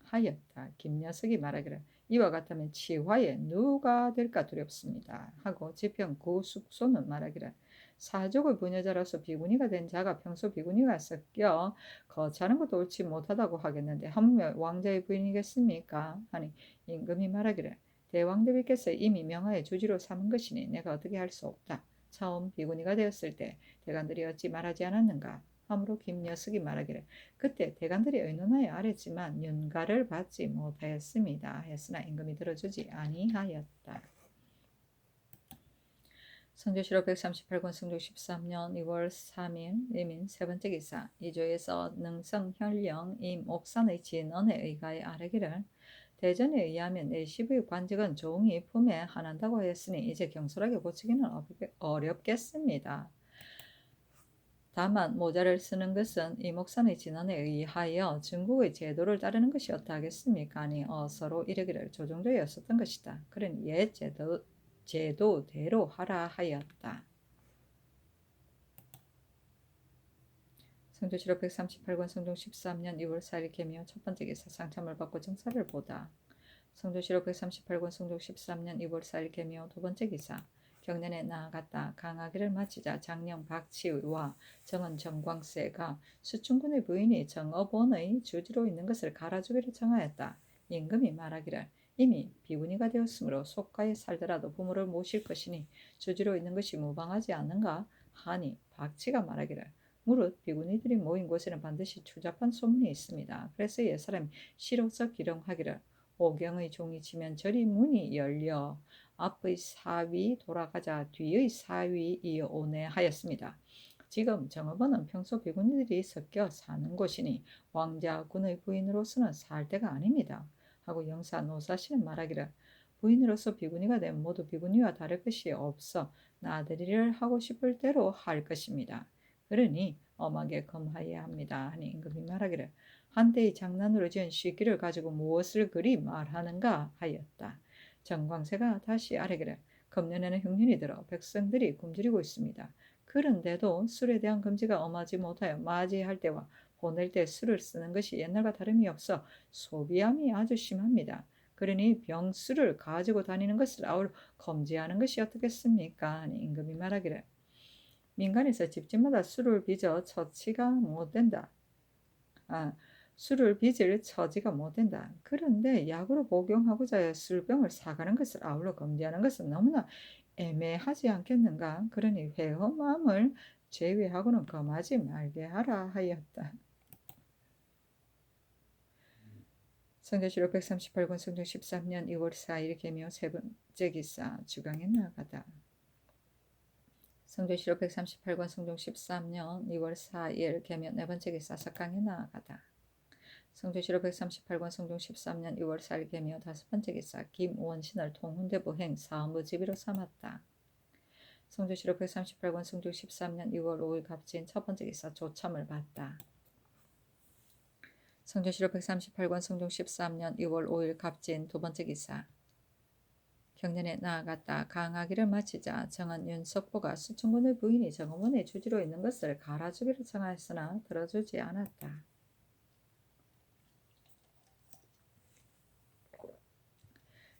하였다. 김녀석이 말하기를 이와 같으면 치화에 누가 될까 두렵습니다. 하고 지평 그 숙소는 말하기를 사족의 부녀자로서 비구니가 된 자가 평소 비구니가 섞여 거처하는 것도 옳지 못하다고 하겠는데 하물며 왕자의 부인이겠습니까? 하니 임금이 말하기를 대왕대비께서 이미 명하에 주지로 삼은 것이니 내가 어떻게 할 수 없다. 처음 비구니가 되었을 때 대관들이 어찌 말하지 않았는가? 하므로 김여석이 말하기를 그때 대관들이 의논하여 아랬지만 윤가를 받지 못하였습니다. 했으나 임금이 들어주지 아니하였다. 성조실록 138권 성조 13년 2월 3일 이민 세 번째 기사 이조에서 능성 현령 임옥산의 진언에 의가에 아뢰기를 대전에 의하면 내시부의 관직은 종이 품에 한한다고 했으니 이제 경솔하게 고치기는 어렵겠습니다. 다만 모자를 쓰는 것은 이목산의 진언에 의하여 중국의 제도를 따르는 것이 어떠하겠습니까? 아니 서로 이르기를 조정도였었던 것이다. 그러니 옛 제도대로 하라 하였다. 성조실록 138권 성종 13년 2월 4일 개묘 첫 번째 기사 상참을 받고 정사를 보다. 성조실록 138권 성종 13년 2월 4일 개묘 두 번째 기사 경련에 나아갔다. 강하기를 마치자 장령 박치의와 정은 정광세가 수충군의 부인이 정업원의 주지로 있는 것을 갈아주기를 정하였다. 임금이 말하기를 이미 비구니가 되었으므로 속가에 살더라도 부모를 모실 것이니 주지로 있는 것이 무방하지 않는가 하니 박치가 말하기를 무릇 비구니들이 모인 곳에는 반드시 추잡한 소문이 있습니다. 그래서 옛사람이 시로서 기령하기를 오경의 종이 치면 저리 문이 열려 앞의 사위 돌아가자 뒤의 사위 이어오네 하였습니다. 지금 정읍원은 평소 비구니들이 섞여 사는 곳이니 왕자군의 부인으로서는 살 때가 아닙니다. 하고 영사 노사시는 말하기를 부인으로서 비구니가 된 모두 비구니와 다를 것이 없어 나들이를 하고 싶을 대로 할 것입니다. 그러니 엄하게 검하여야 합니다. 하니 임금이 말하기를 한때의 장난으로 지은 시기를 가지고 무엇을 그리 말하는가 하였다. 정광새가 다시 아뢰기를 금년에는 흉년이 들어 백성들이 굶주리고 있습니다. 그런데도 술에 대한 금지가 엄하지 못하여 맞이할 때와 보낼 때 술을 쓰는 것이 옛날과 다름이 없어 소비함이 아주 심합니다. 그러니 병수를 가지고 다니는 것을 아울러 금지하는 것이 어떻겠습니까? 하니 임금이 말하기를 민간에서 집집마다 술을 빚어 처치가 못 된다. 술을 빚을 처지가 못 된다. 그런데 약으로 복용하고자 해 술병을 사가는 것을 아울러 금지하는 것은 너무나 애매하지 않겠는가? 그러니 회험함을 제외하고는 금하지 말게 하라 하였다. 성조실록 138권 성종 13년 2월 4일 개묘 세 번째 기사 주강에 나아가다. 성조실록 138권 성종 13년 2월 4일 개묘 네 번째 기사 석강에 나아가다. 성조실록 138권 성종 13년 2월 4일 개묘 다섯 번째 기사 김원신을 통훈대부 행 사업부 지비로 삼았다. 성조실록 138권 성종 13년 2월 5일 갑진 첫 번째 기사 조참을 받다. 성조실록 138권 성종 13년 2월 5일 갑진 두 번째 기사 경년에 나아갔다. 강하기를 마치자 정은 윤석보가 수천군의 부인이 정원의 주지로 있는 것을 갈아주기를 청하였으나 들어주지 않았다.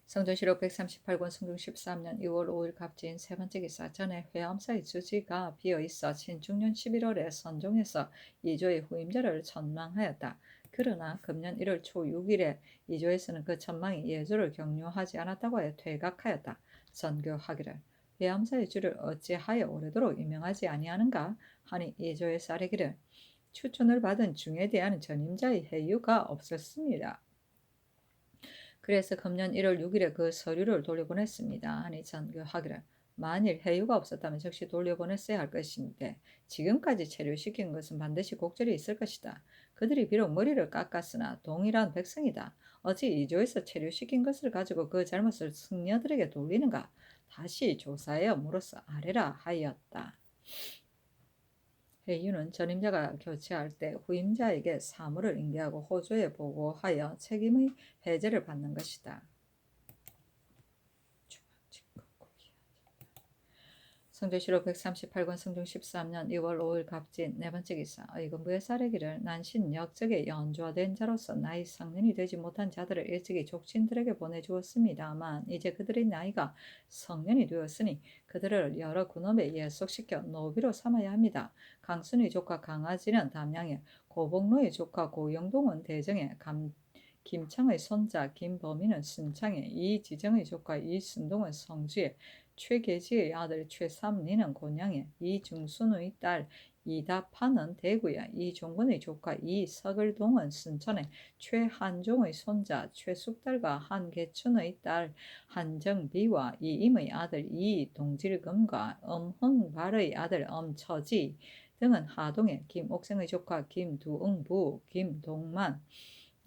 성조실록 138권 성종 13년 2월 5일 갑진 세 번째 기사 전에 회암사의 주지가 비어있어 신중년 11월에 선종해서 이조의 후임자를 천망하였다. 그러나 금년 1월 초 6일에 이조에서는 그 천망이 예조를 격려하지 않았다고 하여 퇴각하였다. 전교하기를 회암사의 주를 어찌하여 오래도록 임명하지 아니하는가 하니 예조에서 아뢰기를 추천을 받은 중에 대한 전임자의 해유가 없었습니다. 그래서 금년 1월 6일에 그 서류를 돌려보냈습니다. 하니 전교하기를 만일 해유가 없었다면 즉시 돌려보냈어야 할 것인데 지금까지 체류시킨 것은 반드시 곡절이 있을 것이다. 그들이 비록 머리를 깎았으나 동일한 백성이다. 어찌 이조에서 체류시킨 것을 가지고 그 잘못을 승려들에게 돌리는가? 다시 조사하여 물어서 아뢰라 하였다. 회유는 전임자가 교체할 때 후임자에게 사무를 인계하고 호조에 보고하여 책임의 해제를 받는 것이다. 성조실록 138권 성종 13년 2월 5일 갑진 네 번째 기사 의금부의 사례기를 난신 역적에 연좌된 자로서 나이 성년이 되지 못한 자들을 일찍이 족친들에게 보내주었습니다만 이제 그들의 나이가 성년이 되었으니 그들을 여러 군업에 예속시켜 노비로 삼아야 합니다. 강순의 조카 강아지는 담양에, 고복로의 조카 고영동은 대정에, 김창의 손자 김범희는 순창에, 이지정의 조카 이순동은 성주에, 최계지의 아들 최삼리는 곤양에, 이중순의 딸 이다파는 대구에, 이종근의 조카 이석을동은 순천에, 최한종의 손자 최숙달과 한계춘의 딸 한정비와 이임의 아들 이동질금과 엄흥발의 아들 엄처지 등은 하동에, 김옥생의 조카 김두응부, 김동만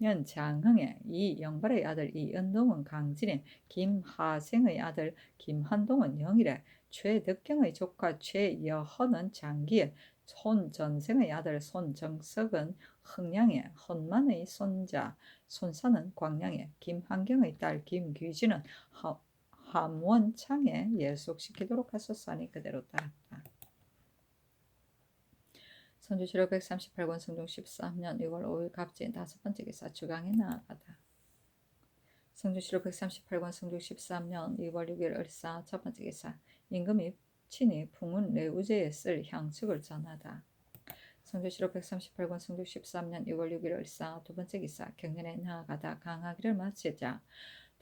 년 장흥에, 이영발의 아들 이은동은 강진에, 김하생의 아들 김한동은 영일에, 최덕경의 조카 최여헌은 장기에, 손전생의 아들 손정석은 흥양에, 헌만의 손자 손사는 광양에, 김한경의 딸 김귀진은 함원창에 예속시키도록 하소서하니 그대로 따랐다. 성조실록 138권 성종 13년 6월 5일 갑진 다섯 번째 기사 주강에 나아가다. 성조실록 138권 성종 13년 2월 6일 을사 첫 번째 기사 임금이 친히 풍운 레우제에 쓸 향축을 전하다. 성조실록 138권 성종 13년 2월 6일 을사 두 번째 기사 경년에 나아가다 강하기를 마치자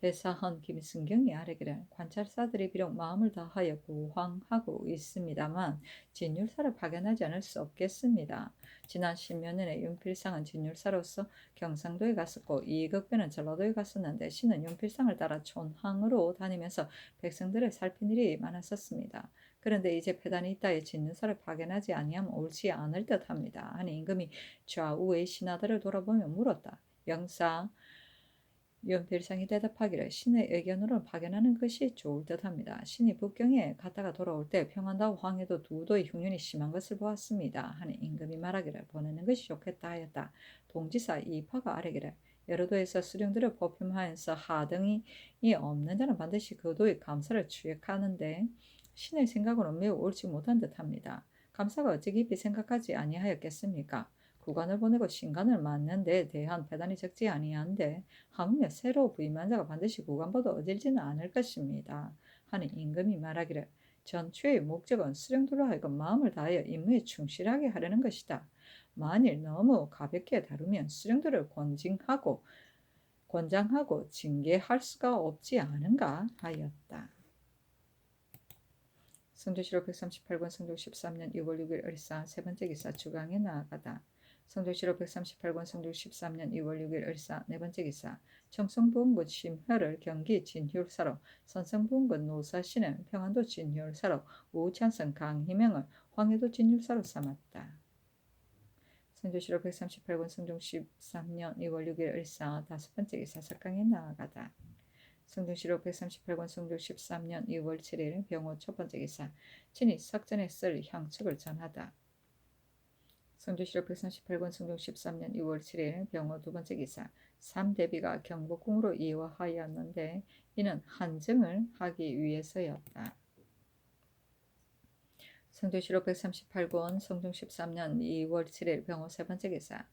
대사헌 김승경이 아뢰기를 관찰사들이 비록 마음을 다하여 구황하고 있습니다만 진율사를 파견하지 않을 수 없겠습니다. 지난 10여 년에 윤필상은 진율사로서 경상도에 갔었고 이극변은 전라도에 갔었는데 신은 윤필상을 따라 촌항으로 다니면서 백성들을 살핀 일이 많았었습니다. 그런데 이제 패단이 있다에 진율사를 파견하지 아니하면 옳지 않을 듯합니다. 하니 임금이 좌우의 신하들을 돌아보며 물었다. 영사 윤필상이 대답하기를 신의 의견으로 파견하는 것이 좋을 듯합니다. 신이 북경에 갔다가 돌아올 때 평안도와 황해도 두 도의 흉년이 심한 것을 보았습니다. 하니 임금이 말하기를 보내는 것이 좋겠다 하였다. 동지사 이파가 아뢰기를 여러 도에서 수령들을 뽑힘하여서 하등이 없는 자는 반드시 그 도의 감사를 추ек하는데 신의 생각으로는 매우 옳지 못한 듯합니다. 감사가 어찌 깊이 생각하지 아니하였겠습니까? 구관을 보내고 신관을 맡는 데 대한 배단이 적지 아니한데 하물며 새로 부임한 자가 반드시 구관보다 어질지는 않을 것입니다. 하니 임금이 말하기를 전추의 목적은 수령들로 하여금 마음을 다하여 임무에 충실하게 하려는 것이다. 만일 너무 가볍게 다루면 수령들을 권장하고 징계할 수가 없지 않은가 하였다. 성조실록 138권 성조 13년 6월 6일 을사 세 번째 기사 주강에 나아가다. 성조실록 138권 성조 13년 2월 6일 을사 네 번째 기사 청성부원군 심혈을 경기 진율사로 선성부원군 노사신은 평안도 진율사로 우찬성 강희명을 황해도 진율사로 삼았다. 성조실록 138권 성종 13년 2월 6일 을사 다섯 번째 기사 석강에 나아가다. 성종실록 138권 성종 13년 2월 7일 병호 첫 번째 기사 친히 석전에 쓸 향축을 전하다. 성종실록 138권 성종 13년 2월 7일 병호 두 번째 기사 삼대비가 경복궁으로 이화하였는데 이는 한증을 하기 위해서였다. 성종실록 138권 성종 13년 2월 7일 병호 세 번째 기사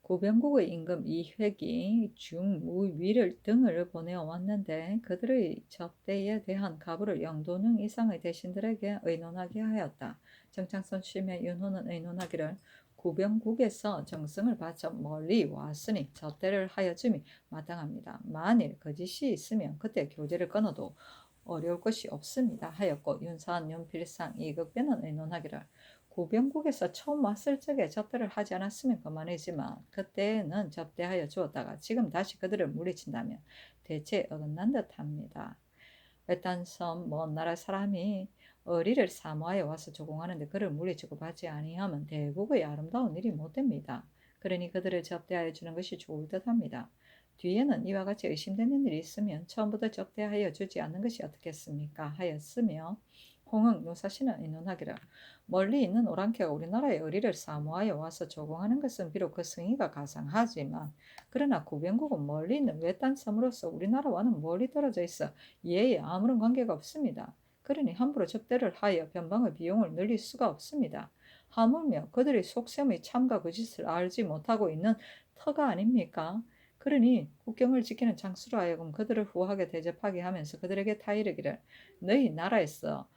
고병국의 임금 이획이 중무위를 등을 보내왔는데 그들의 접대에 대한 가부를 영도능 이상의 대신들에게 의논하게 하였다. 정창선 심의 윤호는 의논하기를 고병국에서 정성을 바쳐 멀리 왔으니 접대를 하여 줌이 마땅합니다. 만일 거짓이 있으면 그때 교제를 끊어도 어려울 것이 없습니다 하였고 윤사한 윤필상 이극변은 의논하기를 고병국에서 처음 왔을 적에 접대를 하지 않았으면 그만이지만 그때는 접대하여 주었다가 지금 다시 그들을 물리친다면 대체 어긋난 듯합니다. 외딴 섬 먼 나라 사람이 어리를 사모하여 와서 조공하는데 그를 물리치고 받지 아니하면 대국의 아름다운 일이 못됩니다. 그러니 그들을 접대하여 주는 것이 좋을 듯합니다. 뒤에는 이와 같이 의심되는 일이 있으면 처음부터 접대하여 주지 않는 것이 어떻겠습니까? 하였으며 홍흥 노사신은 의논하기를 멀리 있는 오랑캐가 우리나라의 의리를 사모하여 와서 조공하는 것은 비록 그 승의가 가상하지만 그러나 구병국은 멀리 있는 외딴 섬으로서 우리나라와는 멀리 떨어져 있어 이에 아무런 관계가 없습니다. 그러니 함부로 접대를 하여 변방의 비용을 늘릴 수가 없습니다. 하물며 그들이 속셈의 참과 거짓을 알지 못하고 있는 터가 아닙니까? 그러니 국경을 지키는 장수로 하여금 그들을 후하게 대접하게 하면서 그들에게 타이르기를 너희 나라에서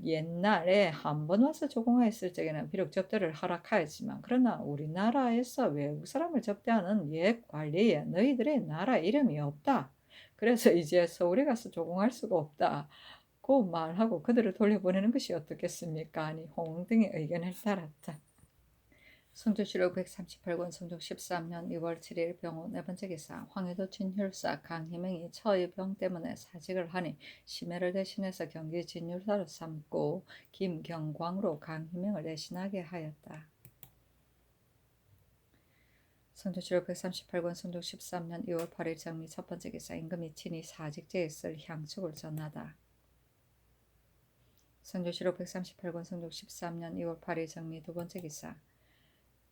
옛날에 한 번 와서 조공하였을 적에는 비록 접대를 허락하였지만 그러나 우리나라에서 외국 사람을 접대하는 옛 관리에 너희들의 나라 이름이 없다. 그래서 이제 서울에 가서 조공할 수가 없다. 고 말하고 그들을 돌려보내는 것이 어떻겠습니까? 아니 홍등의 의견을 따랐다. 성조실록 138권 성종 13년 2월 7일 병호 네 번째 기사 황해도 진율사 강희명이 처의 병 때문에 사직을 하니 심해를 대신해서 경기 진율사로 삼고 김경광으로 강희명을 대신하게 하였다. 성조실록 138권 성종 13년 2월 8일 정미 첫 번째 기사 임금이 친히 사직제에 쓸 향축을 전하다. 성조실록 138권 성종 13년 2월 8일 정미 두 번째 기사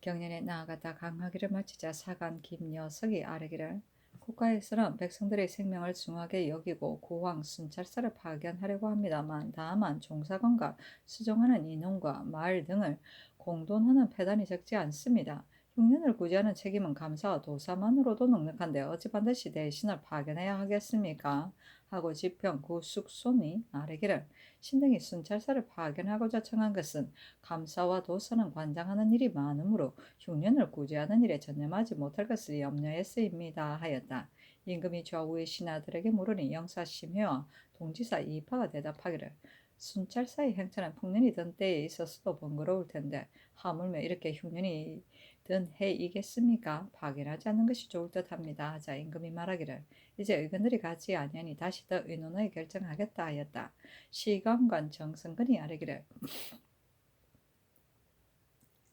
경년에 나아가다 강하기를 마치자 사간 김여석이 아뢰기를 국가에서는 백성들의 생명을 중하게 여기고 고왕 순찰사를 파견하려고 합니다만 다만 종사관과 수종하는 인원과 말 등을 공돈하는 패단이 적지 않습니다. 흉년을 구제하는 책임은 감사와 도사만으로도 넉넉한데 어찌 반드시 대신을 파견해야 하겠습니까? 하고 지평 구 숙손이 아뢰기를 신등이 순찰사를 파견하고자 청한 것은 감사와 도서는 관장하는 일이 많으므로 흉년을 구제하는 일에 전념하지 못할 것을 염려했으입니다 하였다. 임금이 좌우의 신하들에게 물으니 영사 심해와 동지사 이파가 대답하기를 순찰사의 행차는 풍년이 든 때에 있어서도 번거로울 텐데 하물며 이렇게 흉년이 든 해이겠습니까? 파견하지 않는 것이 좋을 듯합니다. 하자 임금이 말하기를 이제 의견들이 같지 아니하니 다시 더 의논하여 결정하겠다 하였다. 시감관 정승근이 아뢰기를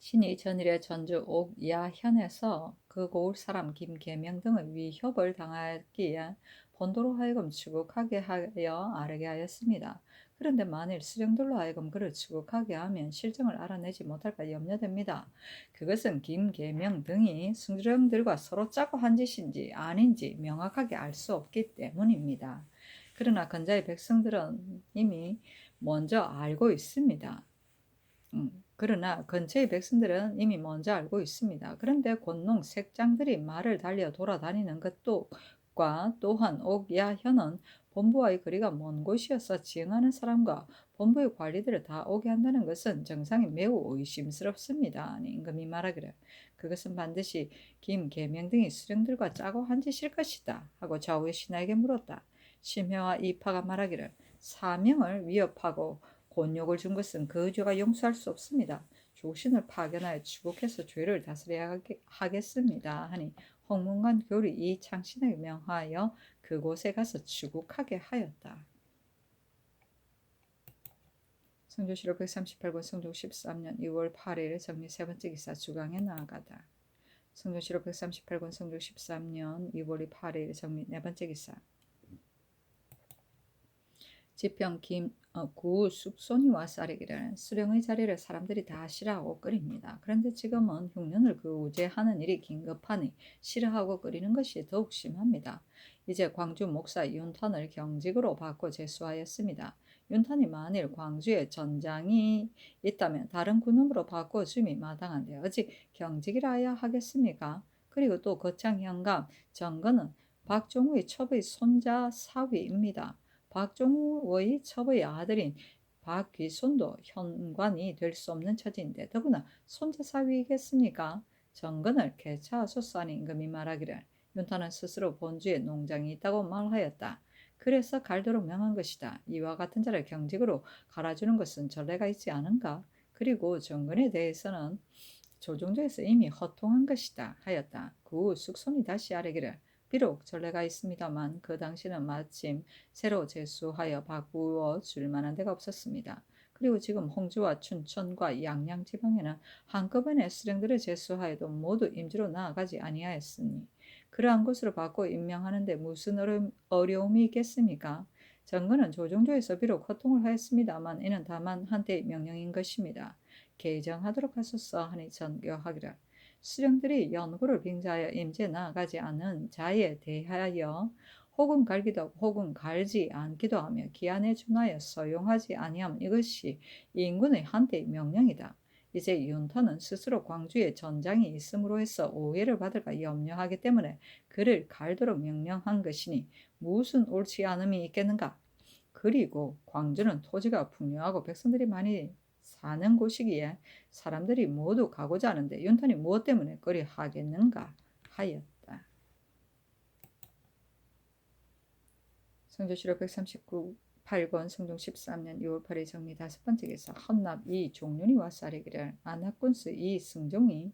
신이 전일에 전주 옥야현에서 그 고을 사람 김계명 등의 위협을 당하기에 본도로 하여금 추국하게 하여 아뢰게 하였습니다. 그런데 만일 수령들로 하여금 그를 추국하게 하면 실정을 알아내지 못할까 염려됩니다. 그것은 김계명 등이 수령들과 서로 짜고 한 짓인지 아닌지 명확하게 알 수 없기 때문입니다. 그러나 건자의 백성들은 이미 먼저 알고 있습니다. 그러나 근처의 백성들은 이미 먼저 알고 있습니다. 그런데 곤농 색장들이 말을 달려 돌아다니는 것과 또한 옥야현은 본부와의 거리가 먼 곳이어서 지행하는 사람과 본부의 관리들을 다 오게 한다는 것은 정상이 매우 의심스럽습니다. 임금이 말하기를 그것은 반드시 김계명 등이 수령들과 짜고 한 짓일 것이다 하고 좌우의 신하에게 물었다. 심해와 이파가 말하기를 사명을 위협하고 곤욕을 준 것은 그 죄가 용서할 수 없습니다. 조신을 파견하여 추국해서 죄를 다스려야 하겠습니다. 하니 홍문관 교리 이 창신에게 명하여 그곳에 가서 추국하게 하였다. 성조실록 138권 성종 13년 2월 8일 정리 세 번째 기사 주강에 나아가다. 성조실록 138권 성종 13년 2월 8일 정리 네 번째 기사 지평 구 숙손이 와서 아뢰기를 수령의 자리를 사람들이 다 싫어하고 끓입니다. 그런데 지금은 흉년을 구제하는 일이 긴급하니 싫어하고 끓이는 것이 더욱 심합니다. 이제 광주 목사 윤탄을 경직으로 바꿔 제수하였습니다. 윤탄이 만일 광주에 전장이 있다면 다른 군음으로 바꿔줌이 마땅한데 어찌 경직이라 해야 하겠습니까? 그리고 또 거창 현감 정건은 박종우의 첩의 손자 사위입니다. 박종우의 첩의 아들인 박귀손도 현관이 될 수 없는 처지인데 더구나 손자 사위이겠습니까? 정근을 개차하소서 하니 임금이 말하기를 윤타는 스스로 본주에 농장이 있다고 말하였다. 그래서 갈도록 명한 것이다. 이와 같은 자를 경직으로 갈아주는 것은 전례가 있지 않은가? 그리고 정근에 대해서는 조정조에서 이미 허통한 것이다 하였다. 그 후 숙손이 다시 아뢰기를 비록 전례가 있습니다만 그 당시는 마침 새로 제수하여 바꾸어 줄 만한 데가 없었습니다. 그리고 지금 홍주와 춘천과 양양 지방에는 한꺼번에 수령들을 제수하여도 모두 임주로 나아가지 아니하였으니 그러한 곳으로 바꿔 임명하는 데 무슨 어려움이 있겠습니까? 정근은 조정조에서 비록 허통을 하였습니다만 이는 다만 한때의 명령인 것입니다. 개정하도록 하소서 하니 전교하기를 수령들이 연구를 빙자하여 임재 나아가지 않은 자에 대하여 혹은 갈기도 하고 혹은 갈지 않기도 하며 기한에 준하여 서용하지 아니함 이것이 인군의 한때의 명령이다. 이제 윤터는 스스로 광주에 전장이 있음으로 해서 오해를 받을까 염려하기 때문에 그를 갈도록 명령한 것이니 무슨 옳지 않음이 있겠는가? 그리고 광주는 토지가 풍요하고 백성들이 많이 사는 곳이기에 사람들이 모두 가고자 하는데 윤턴이 무엇 때문에 그리 하겠는가 하였다. 성조실록 139 8권 성종 13년 6월 8일 정리 다섯 번째 기사 헌납 이 종륜이 와서 아뢰기를 안학군수 이 승종이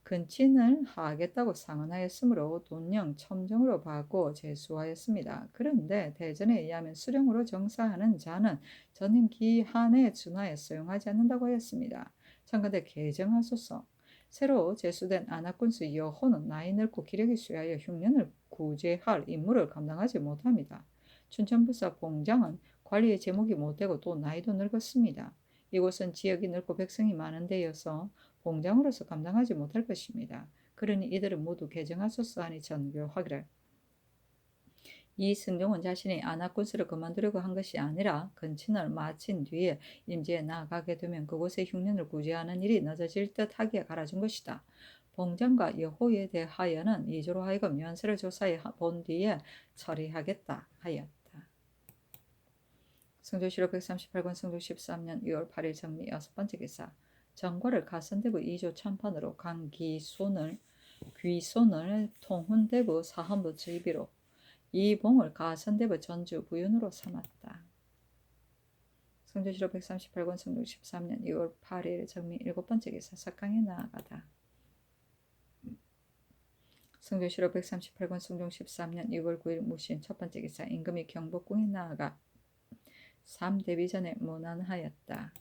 근친을 하겠다고 상언하였으므로 돈령 첨정으로 바꿔 제수하였습니다. 그런데 대전에 의하면 수령으로 정사하는 자는 전임 기한에 준하여 수용하지 않는다고 하였습니다. 참건대 개정하소서. 새로 제수된 안학군수 여호는 나이 늙고 기력이 쇠하여 흉년을 구제할 임무를 감당하지 못합니다. 춘천부사 봉장은 관리의 제목이 못되고 또 나이도 늙었습니다. 이곳은 지역이 넓고 백성이 많은 데여서 봉장으로서 감당하지 못할 것입니다. 그러니 이들을 모두 개정하소서 하니 전교하기를 이 승종은 자신이 안학군수를 그만두려고 한 것이 아니라 근친을 마친 뒤에 임지에 나아가게 되면 그곳의 흉년을 구제하는 일이 늦어질 듯 하기에 갈아준 것이다. 봉장과 여호에 대하여는 이조로 하여금 연세를 조사해 본 뒤에 처리하겠다 하였다. 성조실록 138권 성조 13년 2월 8일 정미 6번째 기사. 정과를 가선대구 2조 참판으로 귀손을 통훈대구 사헌부 지비로 이봉을 가선대구 전주 부윤으로 삼았다. 성조실록 138권 성조 13년 2월 8일 정미 7번째 기사. 석강에 나아가다. 성조실록 138권 성종 13년 2월 9일 무신 첫번째 기사. 임금이 경복궁에 나아가 3대비전에 문안하였다.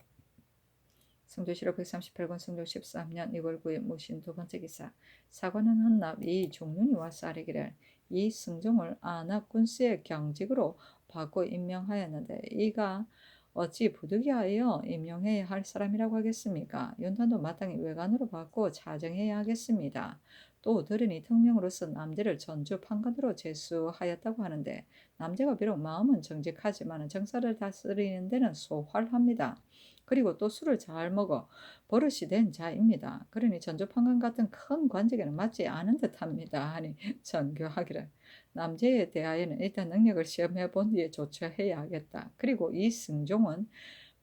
성조실록 138권 성종 13년 2월 9일 무신 두번째 기사. 사관은 헌납 이 종륜이와 쌀이기를 이 승종을 안압군수의 경직으로 바꿔 임명하였는데 이가 어찌 부득이하여 임명해야 할 사람이라고 하겠습니까? 윤탄도 마땅히 외관으로 바꿔 자정해야 하겠습니다. 또 들으니 특명으로서 남제를 전주 판관으로 제수하였다고 하는데 남제가 비록 마음은 정직하지만 정사를 다스리는 데는 소활합니다. 그리고 또 술을 잘 먹어 버릇이 된 자입니다. 그러니 전주 판관 같은 큰 관직에는 맞지 않은 듯합니다. 하니 전교하기를 남제에 대하여는 일단 능력을 시험해 본 뒤에 조처해야 하겠다. 그리고 이 승종은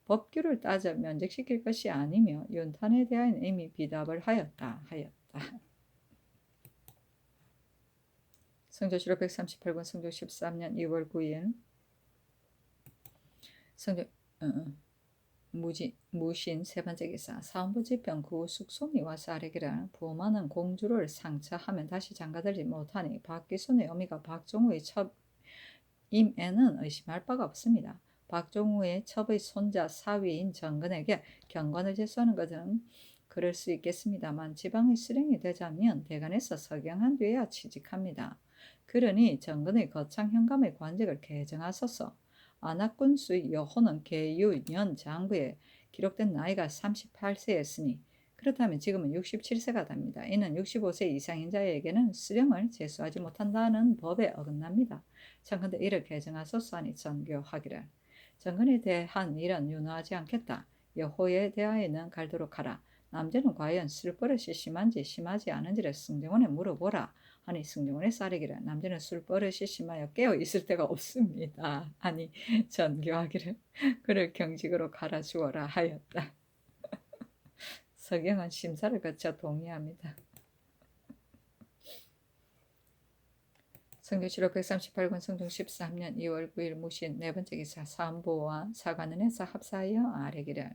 법규를 따져 면직시킬 것이 아니며 윤탄에 대하여는 이미 비답을 하였다. 성조실록 138권 성조 13년 2월 9일 성조 무신 세번째 기사. 사헌부 지평 구 숙송이 와서 아뢰기를 부엄하는 공주를 상처하면 다시 장가들지 못하니 박귀순의 어미가 박종우의 첩임에는 의심할 바가 없습니다. 박종우의 첩의 손자 사위인 정근에게 경관을 제수하는 것은 그럴 수 있겠습니다만 지방의 수령이 되자면 대간에서 서경한 뒤에야 취직합니다. 그러니 정근의 거창 현감의 관직을 개정하소서. 안압군수의 여호는 계유년 장부에 기록된 나이가 38세였으니 그렇다면 지금은 67세가 됩니다. 이는 65세 이상인 자에게는 수령을 제수하지 못한다는 법에 어긋납니다. 청컨대 이를 개정하소서 하니 전교하기를 정근에 대한 일은 윤호하지 않겠다. 여호에 대하여는 갈도록 하라. 남자는 과연 술버릇이 심한지 심하지 않은지를 승정원에 물어보라. 하니 승정원에 쌀이기를 남자는 술버릇이 심하여 깨어 있을 때가 없습니다. 하니 전교하기를 그를 경직으로 갈아주어라 하였다. 서경은 심사를 거쳐 동의합니다. 성조실록 138권 성종 13년 2월 9일 무신 네번째 기사. 사헌부와 사관원에서 합사하여 아뢰기를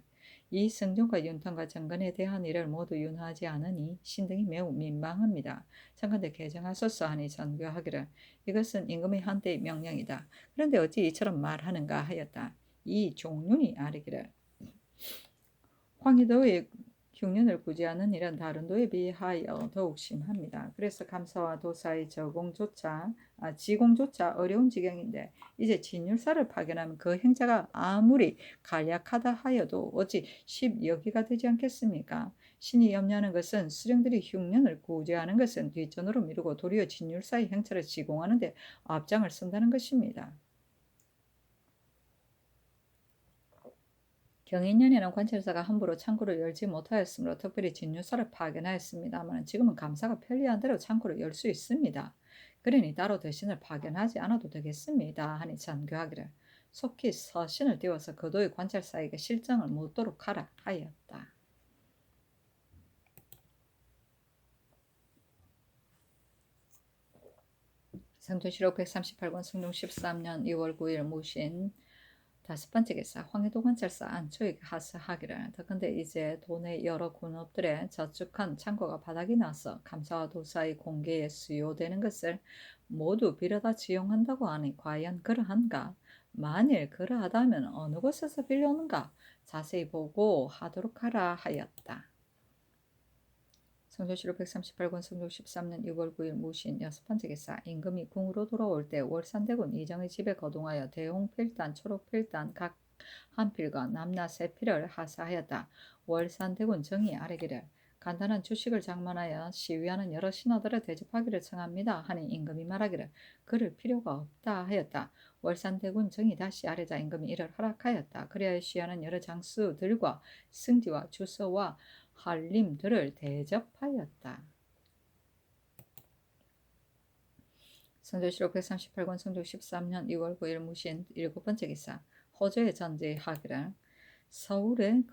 이 승종과 윤탄과 정근에 대한 일을 모두 윤호하지 않으니 신등이 매우 민망합니다. 청컨대 개정하소서 하니 전교하기를 이것은 임금의 한때의 명령이다. 그런데 어찌 이처럼 말하는가 하였다. 이 종륜이 아뢰기를 황희도의 흉년을 구제하는 일은 다른 도에 비하여 더욱 심합니다. 그래서 감사와 도사의 지공조차 어려운 지경인데 이제 진율사를 파견하면 그 행자가 아무리 간략하다 하여도 어찌 10여기가 되지 않겠습니까? 신이 염려하는 것은 수령들이 흉년을 구제하는 것은 뒷전으로 미루고 도리어 진율사의 행차를 지공하는 데 앞장을 쓴다는 것입니다. 경인년에는 관찰사가 함부로 창고를 열지 못하였으므로 특별히 진유사를 파견하였습니다만 지금은 감사가 편리한 대로 창고를 열 수 있습니다. 그러니 따로 대신을 파견하지 않아도 되겠습니다. 하니 전교하기를 속히 서신을 띄워서 그도의 관찰사에게 실정을 묻도록 하라 하였다. 성조실록 138권 성종 13년 2월 9일 무신 다섯번째 기사. 황해도 관찰사 안초에게 하사하기를 더군데 이제 도내 여러 군업들의 저축한 창고가 바닥이 나서 감사와 도사의 공개에 수요되는 것을 모두 빌어다 지용한다고 하니 과연 그러한가? 만일 그러하다면 어느 곳에서 빌려오는가? 자세히 보고 하도록 하라 하였다. 성조실록 138권 성종 13년 6월 9일 무신 여섯번째 기사. 임금이 궁으로 돌아올 때 월산대군 이정의 집에 거동하여 대홍필단, 초록필단 각 한 필과 남나 세 필을 하사하였다. 월산대군 정이 아뢰기를 간단한 주식을 장만하여 시위하는 여러 신하들을 대접하기를 청합니다. 하니 임금이 말하기를 그럴 필요가 없다 하였다. 월산대군 정이 다시 아뢰자 임금이 이를 허락하였다. 그리하여 시위하는 여러 장수들과 승지와 주서와 한림들을 대접하였다. 성조실록 138권 성조 13년 2월 9일 무신 7번째 기사. 호주에 전제하기를 서울에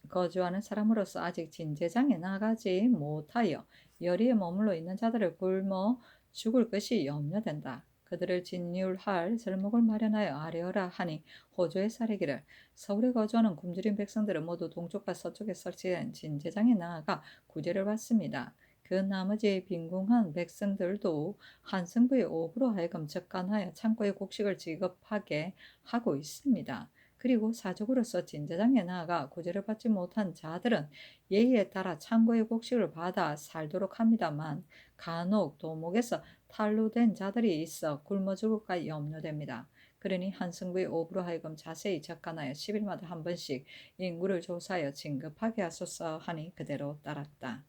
거주하는 사람으로서 아직 진제장에 나가지 못하여 여리에 머물러 있는 자들을 굶어 죽을 것이 염려된다. 그들을 진율할 설목을 마련하여 아뢰어라 하니 호주의 사례기를 서울에 거주하는 굶주린 백성들은 모두 동쪽과 서쪽에 설치된 진제장에 나아가 구제를 받습니다. 그 나머지 빈궁한 백성들도 한승부의 오부로 하여금 적간하여 창고에 곡식을 지급하게 하고 있습니다. 그리고 사적으로서 진제장에 나아가 구제를 받지 못한 자들은 예의에 따라 창고의 곡식을 받아 살도록 합니다만 간혹 도목에서 탈루된 자들이 있어 굶어 죽을까 염려됩니다. 그러니 한승부의 오부로 하여금 자세히 적간하여 10일마다 한 번씩 인구를 조사하여 진급하게 하소서 하니 그대로 따랐다.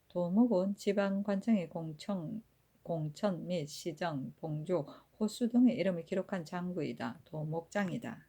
도목은 지방관청의 공천 및 시정, 봉주, 호수 등의 이름을 기록한 장부이다. 도목장이다.